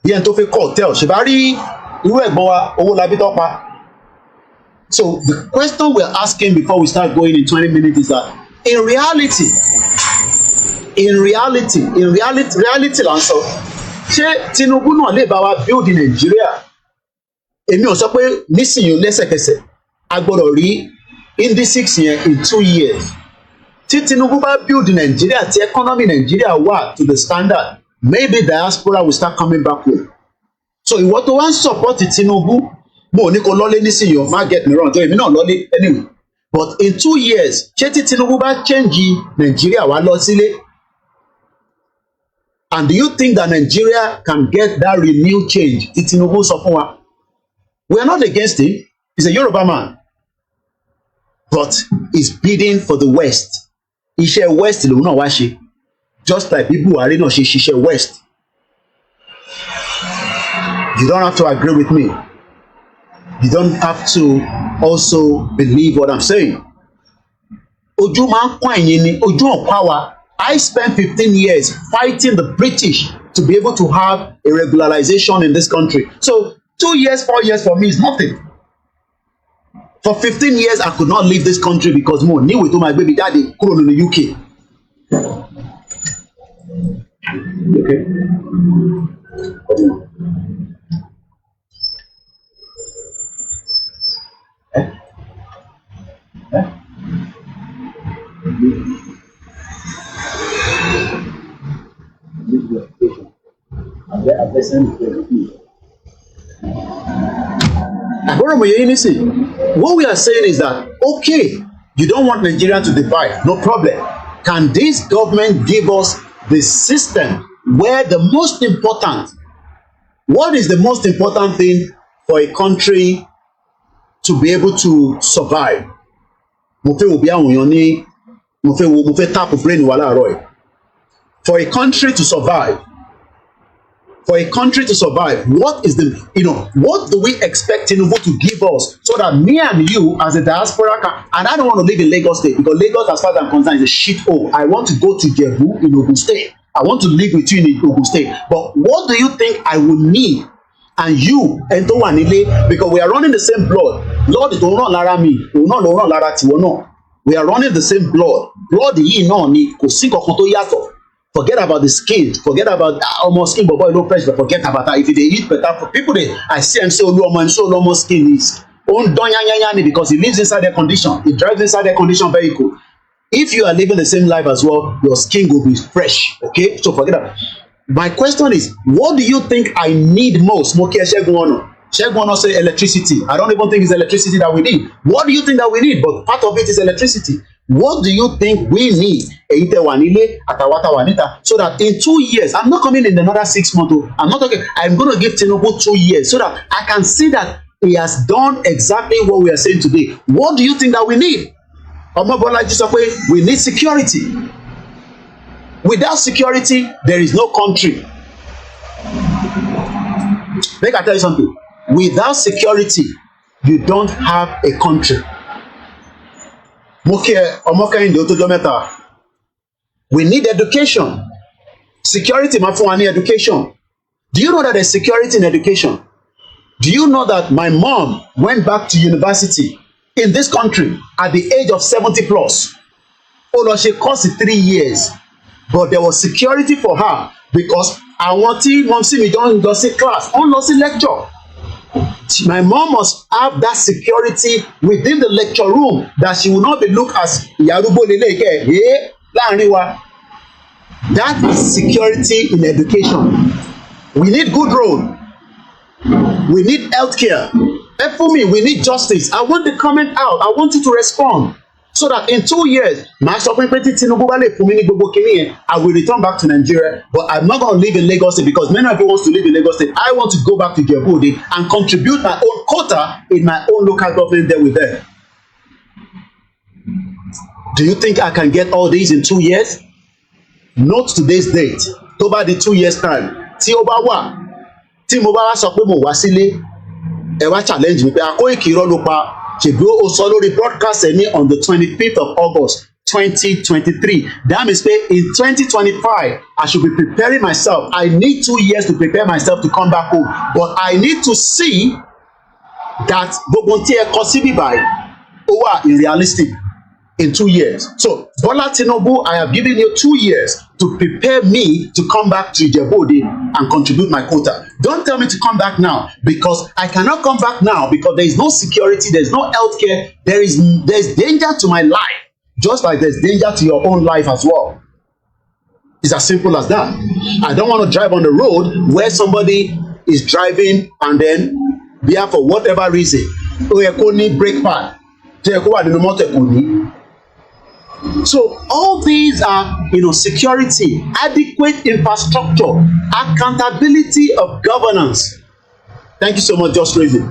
bí ẹni tó fi kọ́ hotel ṣe bá rí irú ẹ̀gbọ́n wa Owólabí tó pa. So the question we're asking before we start going in 20 minutes is that in reality là ń sọ, ṣé Tinubu náà lè bá wa build Nigeria? Èmi ò sọ pé nísìnyí lẹ́sẹ̀kẹsẹ̀ a gbọ́dọ̀ rí indices yẹn in 2 years. Tí Tinubu bá build Nigeria, tí economy Nigeria wà to the standard, maybe diaspora will start coming back home. So ìwọ tó wá ń support Tinubu, mo ní kó lọ́lé nísìnyí o, má get me wrong, tó èmi náà lọ́lé anyway. But in 2 years, ṣé tí Tinubu bá change Nigeria wá lọ sílé? And do you think that Nigeria can get that renewed change tí Tinubu sọ fún wa? We are not against him. He's a Yoruba man. But he's bidding for the West. Iṣẹ́ West lòun náà wá ṣe. Just like bí Buhari náà ṣe ṣiṣẹ́ West. You don't have to agree with me. You don't have to also believe what I'm saying. Ojú máa ń pọ́n ẹ̀yìn ni, ojú ò pa wa. I spent 15 years fighting the British to be able to have a regularization in this country. So 2 years, 4 years for me is nothing. For 15 years, I could not leave this country because mo ní ìwé tó máa gbé mi jáde kúrò nínú UK. Okay. What we are saying is that, okay, you don't want Nigeria to divide, no problem. Can this government give us the system where the most important, what is the most important thing for a country to be able to survive? Mo fẹ́ wo bí àwọn èèyàn ní mo fẹ́ tap brain wà láàárọ̀ yìí. For a country to survive, what is the, what do we expect Tinubu to give us so that me and you as a diaspora can, and I don't want to live in Lagos State because Lagos, as far as I'm concerned, is a shithole. I want to go to Jebu in Ogun State. I want to live with you in Ogun State. But what do you think I will need and you and Towanile, because we are running the same blood. Lord, it will not lara me, it will not lara tiwo náà. We are running the same blood. Blood yìí náà ni kò sí nǹkan kan tó yàtọ̀. Forget about the skin. Forget about almost skin, but boy, no pressure. Forget about that. If they eat better for people, I see and say Oluomo skin is on don because he lives inside their condition. He drives inside their condition vehicle. If you are living the same life as well, your skin will be fresh. Okay, so forget that. My question is, what do you think I need most? Mokia Shegun say electricity. I don't even think it's electricity that we need. What do you think that we need? But part of it is electricity. What do you think we need? So that in 2 years, I'm not coming in another 6 months. I'm not talking. I'm going to give Tinubu 2 years so that I can see that he has done exactly what we are saying today. What do you think that we need? We need security. Without security, there is no country. Make I tell you something. Without security, you don't have a country. We need education. Security, education. Do you know that there's security in education? Do you know that my mom went back to university in this country at the age of 70 plus? Oh, she cost 3 years, but there was security for her because I want to mom see me don't go see class, don't go see lecture. My mom must have that security within the lecture room that she will not be looked as Yarubo Leleke. That is security in education. We need good road. We need healthcare. And for me, we need justice. I want the comment out. I want you to respond. So that in 2 years, I will return back to Nigeria, but I'm not going to live in Lagos State because many of you want to live in Lagos State. I want to go back to Jebu and contribute my own quota in my own local government there with them. Do you think I can get all these in 2 years? Not today's date. Over the 2 years time. Tí ó bá wà, tí mo bá wá sọ pé mo wá sílé, ẹ wá challenge mi pé Akóyèkí irọ́ ló pa. Ṣèbí ó sọ lórí broadcast ẹni on the 25th of August 2023. That means pé in 2025 I should be preparing myself. I need 2 years to prepare myself to come back home, but I need to see that gbogbo tí ẹ kọ síbí báyìí ó wà unrealistic in 2 years. So Bola Tinubu, I have given you 2 years to prepare me to come back to Ijebu-Ode and contribute my quota. Don't tell me to come back now because I cannot come back now because there is no security, there is no healthcare, there's danger to my life, just like there's danger to your own life as well. It's as simple as that. I don't want to drive on the road where somebody is driving and then there for whatever reason, brake pad, so all these are, security, adequate infrastructure, accountability of governance. Thank you so much, Just Raising.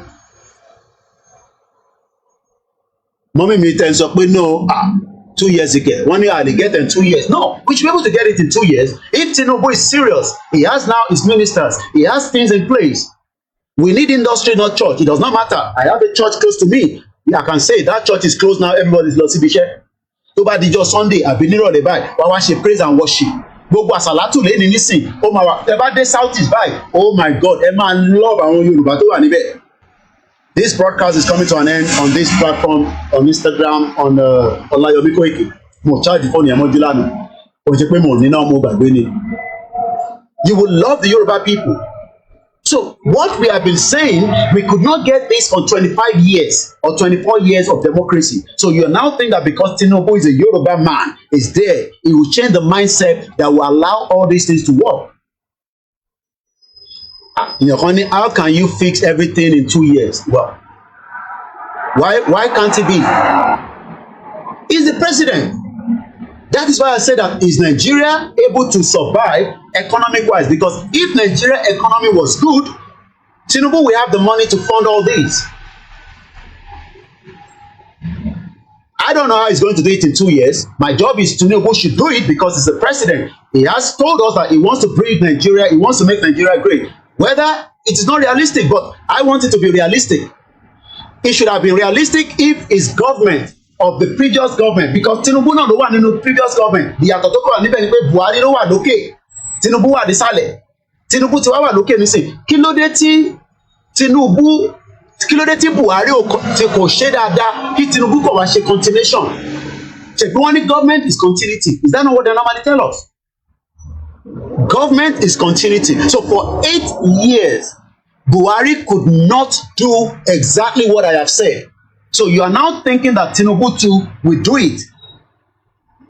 Mommy me tells up, no, 2 years ago. 1 year they get in 2 years. No, we should be able to get it in 2 years. If Tinubu is serious, he has now his ministers, he has things in place. We need industry, not church. It does not matter. I have a church close to me. I can say that church is closed now. Everybody is lost in the tó bá dijọ́ Sunday àbí nírọ̀lẹ́ báyìí wá ṣe praise and worship gbogbo àsàlátù lé ní nísìn ó máa wà ẹ bá dé South East báyìí oh my God ẹ máa love àwọn Yorùbá tó wà níbẹ̀ This broadcast is coming to an end on this platform, on Instagram, on Olayomi Koiki. Mo charge the phone Yamojulano. You will love the Yoruba people. So what we have been saying, we could not get this on 25 years or 24 years of democracy. So you now think that because Tinubu is a Yoruba man, is there, he will change the mindset that will allow all these things to work. Honey, how can you fix everything in 2 years? Well, why can't he be? He's the president. That is why I said that is Nigeria able to survive economic-wise? Because if Nigeria economy was good, Tinubu will have the money to fund all this. I don't know how he's going to do it in 2 years. My job is Tinubu should do it because he's the president. He has told us that he wants to build Nigeria, he wants to make Nigeria great. Whether it is not realistic, but I want it to be realistic. It should have been realistic if his government of the previous government, because Tinubu náà ló wà nínú previous government, ìyàtọ̀ tó kọ́ níbẹ̀ ni pé Buhari ló wà lókè, Tinubu wà nísàlẹ̀, Tinubu ti wá wà lókè nísìn. Kí ló dé tí Buhari kò ṣe dáadáa kí Tinubu kò wá ṣe continuation? Ṣèpé wọ́n ní government is continuity. Is that not what they normally tell us? Government is continuity. So for 8 years, Buhari could not do exactly what I have said. So you are now thinking that Tinubu too will do it.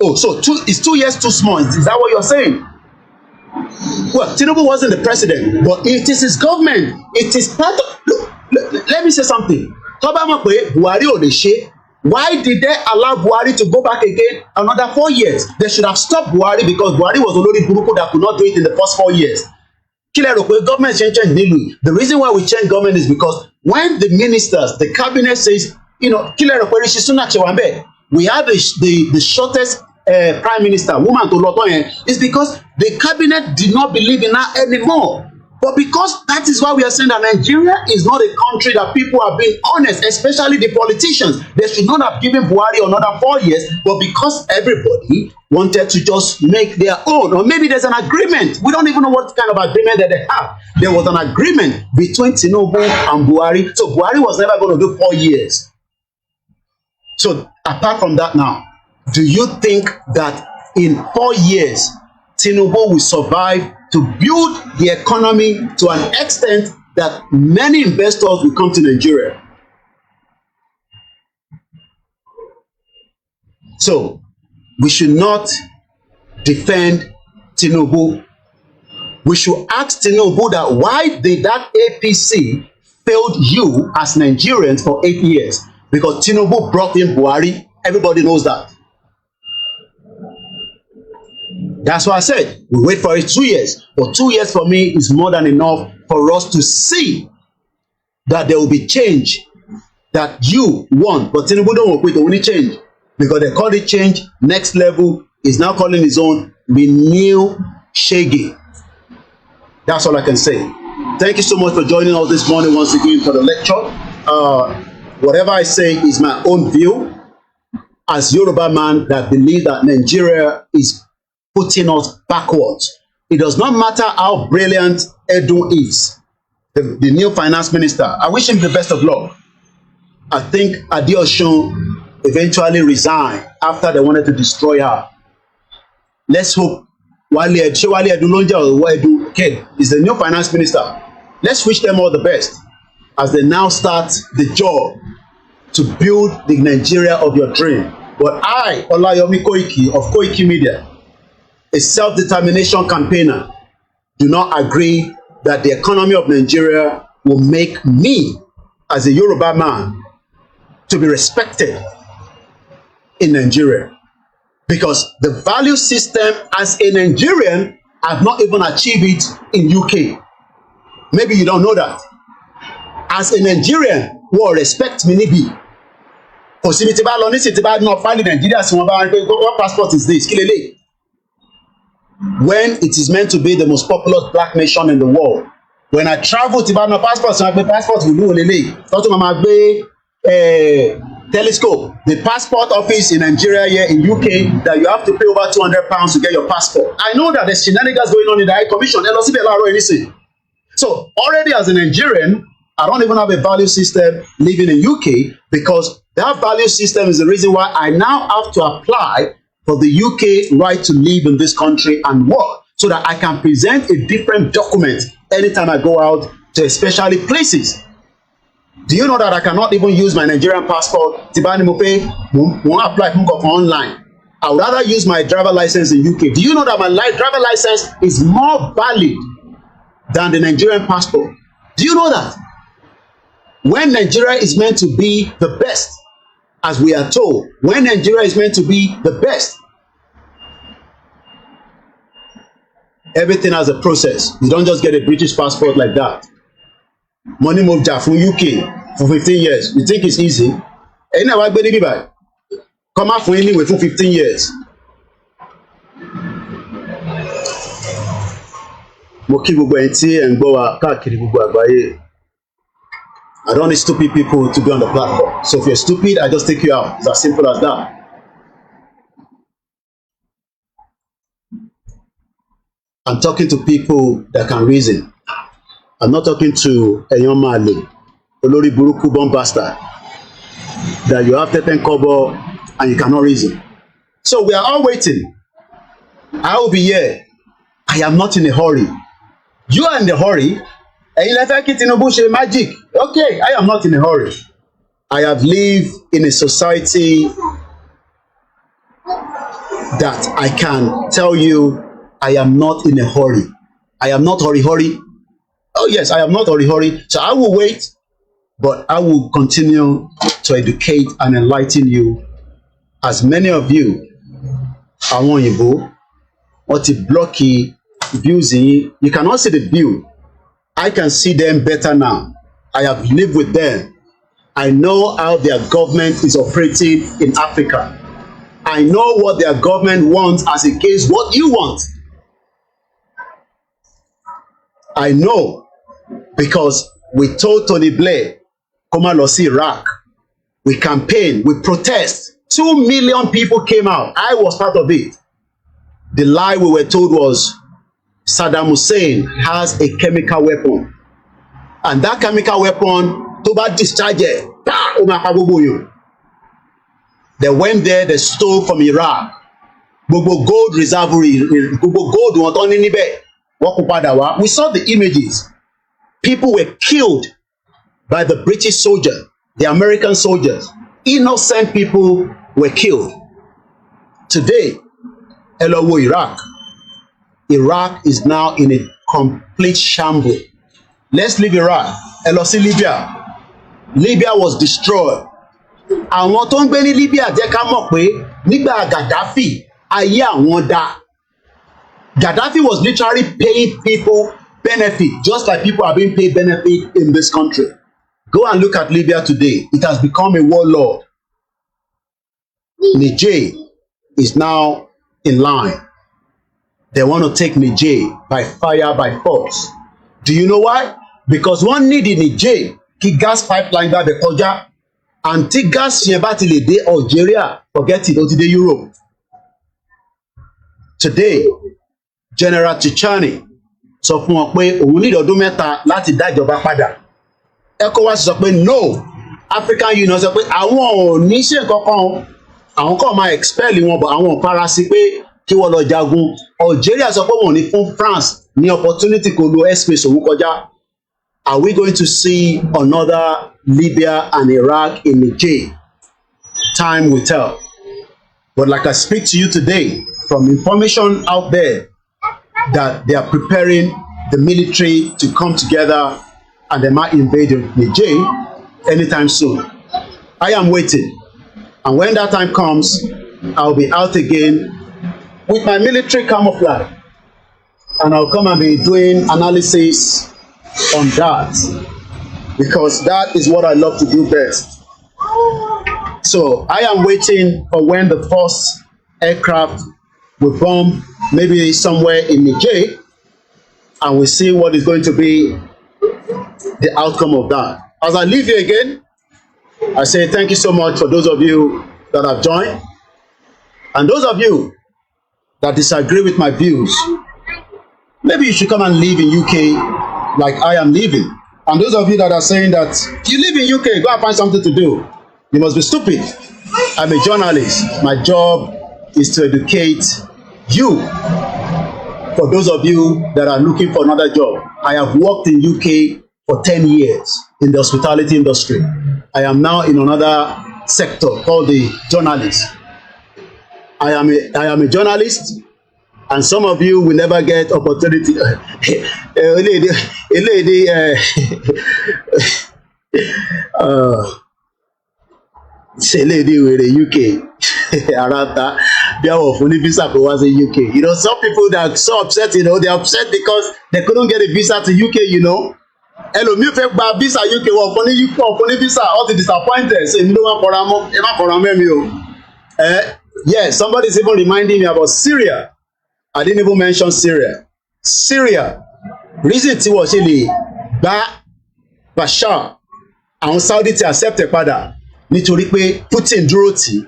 Oh, so is 2 years too small? Is that what you're saying? Well, Tinubu wasn't the president, but it is his government. It is part of. Look, let me say something. Tọ́ba mọ̀ pé Buhari ò lè ṣe. Why did they allow Buhari to go back again another 4 years? They should have stopped Buhari because Buhari was olórí burúkú that could not do it in the first 4 years. Kí lẹ rò pé government change nílùú? The reason why we change government is because when the ministers, the cabinet says, kí lẹ rò pé Rishi Sunak ṣe wà ńbẹ̀? We have the shortest prime minister, woman tó lọ tán yẹn, is because the cabinet did not believe in her anymore. But because that is why we are saying that Nigeria is not a country that people are being honest, especially the politicians. They should not have given Buhari another 4 years, but because everybody wanted to just make their own, or maybe there's an agreement. We don't even know what kind of agreement that they have. There was an agreement between Tinubu and Buhari. So Buhari was never going to do 4 years. So apart from that now, do you think that in 4 years, Tinubu will survive to build the economy to an extent that many investors will come to Nigeria? So we should not defend Tinubu. We should ask Tinubu that why did that APC failed you as Nigerians for 8 years? Because Tinubu brought in Buhari. Everybody knows that. That's why I said we wait for it 2 years. But 2 years for me is more than enough for us to see that there will be change that you want. But Tinubu don't work with only change because they call it change. Next level is now calling his own renew shaggy. That's all I can say. Thank you so much for joining us this morning once again for the lecture. Whatever I say is my own view as Yoruba man that believe that Nigeria is putting us backwards. It does not matter how brilliant Edu is, the new finance minister. I wish him the best of luck. I think Adeosun eventually resigned after they wanted to destroy her. Let's hope Wale Edu Lonja or Edu Ken is the new finance minister. Let's wish them all the best as they now start the job to build the Nigeria of your dream. But I, Olayomi Koiki of Koiki Media, a self-determination campaigner, do not agree that the economy of Nigeria will make me, as a Yoruba man, to be respected in Nigeria. Because the value system as a Nigerian, I've not even achieved it in UK. Maybe you don't know that. As a Nigerian, who respect me nibi. Kò síbi tí bá lọ ní sí tí bá náà fáìlì Nigeria sí wọn bá wọn pé what passport is this? Kí lélẹ̀? When it is meant to be the most populous black nation in the world. When I travel to Bano passport, so I gbé passport ìlú olele. Tọ́tún máa gbé telescope. The passport office in Nigeria here in UK that you have to pay over £200 to get your passport. I know that there's shenanigans going on in the High Commission. Ẹ lọ síbẹ̀ láàárọ̀ yìí nísìn. So already as a Nigerian, I don't even have a value system living in UK, because that value system is the reason why I now have to apply for the UK right to live in this country and work, so that I can present a different document anytime I go out to especially places. Do you know that I cannot even use my Nigerian passport? Tibani Mope won't apply online. I would rather use my driver license in UK. Do you know that my driver license is more valid than the Nigerian passport? Do you know that? When Nigeria is meant to be the best, as we are told, when Nigeria is meant to be the best, everything has a process. You don't just get a British passport like that. Money moved from UK for 15 years. You think it's easy? Come out from anywhere for 15 years. I don't need stupid people to be on the platform. So if you're stupid, I just take you out. It's as simple as that. I'm talking to people that can reason. I'm not talking to a young man, Olori Buruku bomb bastard, that you have 10 kobo and you cannot reason. So we are all waiting. I will be here. I am not in a hurry. You are in a hurry. Magic. Okay, I am not in a hurry. I have lived in a society that I can tell you I am not in a hurry. I am not hurry. Oh yes, I am not hurry. So I will wait, but I will continue to educate and enlighten you. As many of you, I want you to what the blocky views in. You cannot see the view. I can see them better now. I have lived with them. I know how their government is operating in Africa. I know what their government wants as against what you want. I know, because we told Tony Blair, come on, let's see Iraq. We campaigned, we protest. 2 million people came out. I was part of it. The lie we were told was Saddam Hussein has a chemical weapon. And that chemical weapon, to be discharged, they went there, they stole from Iraq. Gbogbo gold reservoir, gbogbo gold wọn tán ní níbẹ̀. Wọ́n kó padà wá. We saw the images. People were killed by the British soldiers, the American soldiers. Innocent people were killed. Today, ẹ lọ wo Iraq. Iraq is now in a complete shambles. Let's leave Iraq. Ẹ lọ sí Libya. Libya was destroyed. Àwọn tó ń gbé ní Libya jẹ́ ká mọ̀ pé nígbà Gaddafi, ayé àwọn dá. Gaddafi was literally paying people benefit, just like people are being paid benefit in this country. Go and look at Libya today. It has become a warlord. Niger is now in line. They want to take Niger by fire, by force. Do you know why? Because one need in Niger, kí gas pipeline bá bẹ̀ kọjá, and tí gas yẹn bá ti lè dé Algeria, forget it, ó ti dé Europe. Today, General Tichani sọ fún wọn pé òun ní ọdún mẹ́ta láti dá ìjọba padà. ECOWAS sọ pé no. African Union sọ pé àwọn ò ní ṣe kankan, àwọn kàn máa expel wọn, but àwọn ò fara sí pé kí wọ́n lọ jagun. Algeria sọ pé wọn ò ní fún France ní opportunity kó lo airspace òun kọjá. Are we going to see another Libya and Iraq in Niger? Time will tell. But like I speak to you today, from information out there, that they are preparing the military to come together and they might invade Niger anytime soon. I am waiting. And when that time comes, I'll be out again with my military camouflage. And I'll come and be doing analysis on that. Because that is what I love to do best. So I am waiting for when the first aircraft will bomb maybe somewhere in Niger, and we'll see what is going to be the outcome of that. As I leave you again, I say thank you so much for those of you that have joined, and those of you that disagree with my views. Maybe you should come and live in UK like I am living. And those of you that are saying that you live in UK, go and find something to do. You must be stupid. I'm a journalist. My job is to educate you. For those of you that are looking for another job, I have worked in UK for 10 years in the hospitality industry. I am now in another sector called the journalist. I am a journalist, and some of you will never get opportunity. A lady, ṣe lady wèrè UK arata bí àwọn òfin ní visa kò wá sí UK. You know, some people that are so upset, you know, they're upset because they couldn't get a visa to UK, you know. Ẹlòmíì fẹ́ gba visa UK wọn fún ní UK wọn fún ní visa, all the disappointed. So èmi ló máa kọra mọ́, ẹ má kọra mẹ́mi o. Yes, somebody is even reminding me about Syria. I didn't even mention Syria. Syria, reason tí wọ́n ṣe lè gba Bashar àwọn Saudi ti accept ẹ̀ padà nítorí pé Putin dúró tì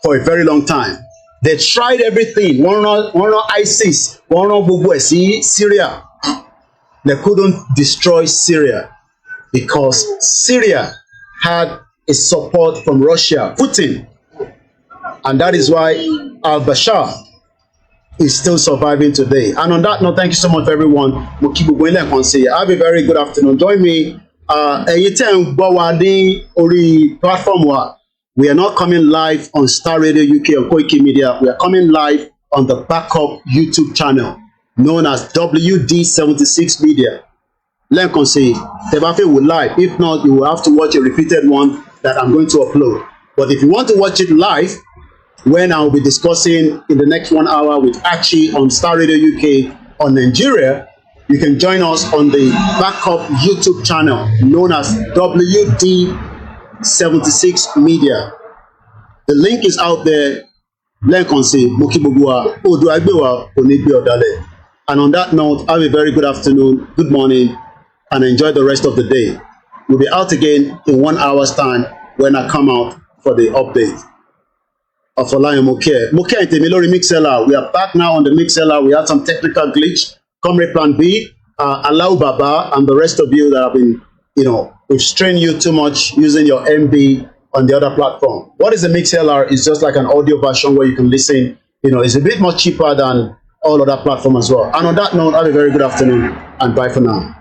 for a very long time. They tried everything. Wọ́n rán ISIS, wọ́n rán gbogbo ẹ̀ sí Syria. They couldn't destroy Syria because Syria had a support from Russia, Putin. And that is why al-Bashar is still surviving today. And on that note, thank you so much, everyone. Mo kí gbogbo yín lẹ́ẹ̀kan sí i. Have a very good afternoon. Join me. Ẹ̀yin tẹ́ ń gbọ́ wa ní orí platform wa. We are not coming live on Star Radio UK or Koiki Media. We are coming live on the backup YouTube channel known as WD76 Media. Lẹ́ẹ̀kan sí i, tẹ́ bá fẹ́ wò live. If not, you will have to watch a repeated one that I'm going to upload. But if you want to watch it live, when I'll be discussing in the next 1 hour with Archie on Star Radio UK on Nigeria, you can join us on the backup YouTube channel known as WD76 Media. The link is out there. And on that note, have a very good afternoon, good morning, and enjoy the rest of the day. We'll be out again in 1 hour's time when I come out for the update of Olayan Moke. Moke and Temilori Mixella. We are back now on the Mixella. We had some technical glitch. Comrade Plan B, Allow Baba, and the rest of you that have been, you know, we've strained you too much using your MB on the other platform. What is the Mixella? It's just like an audio version where you can listen. You know, it's a bit more cheaper than all other platforms as well. And on that note, have a very good afternoon and bye for now.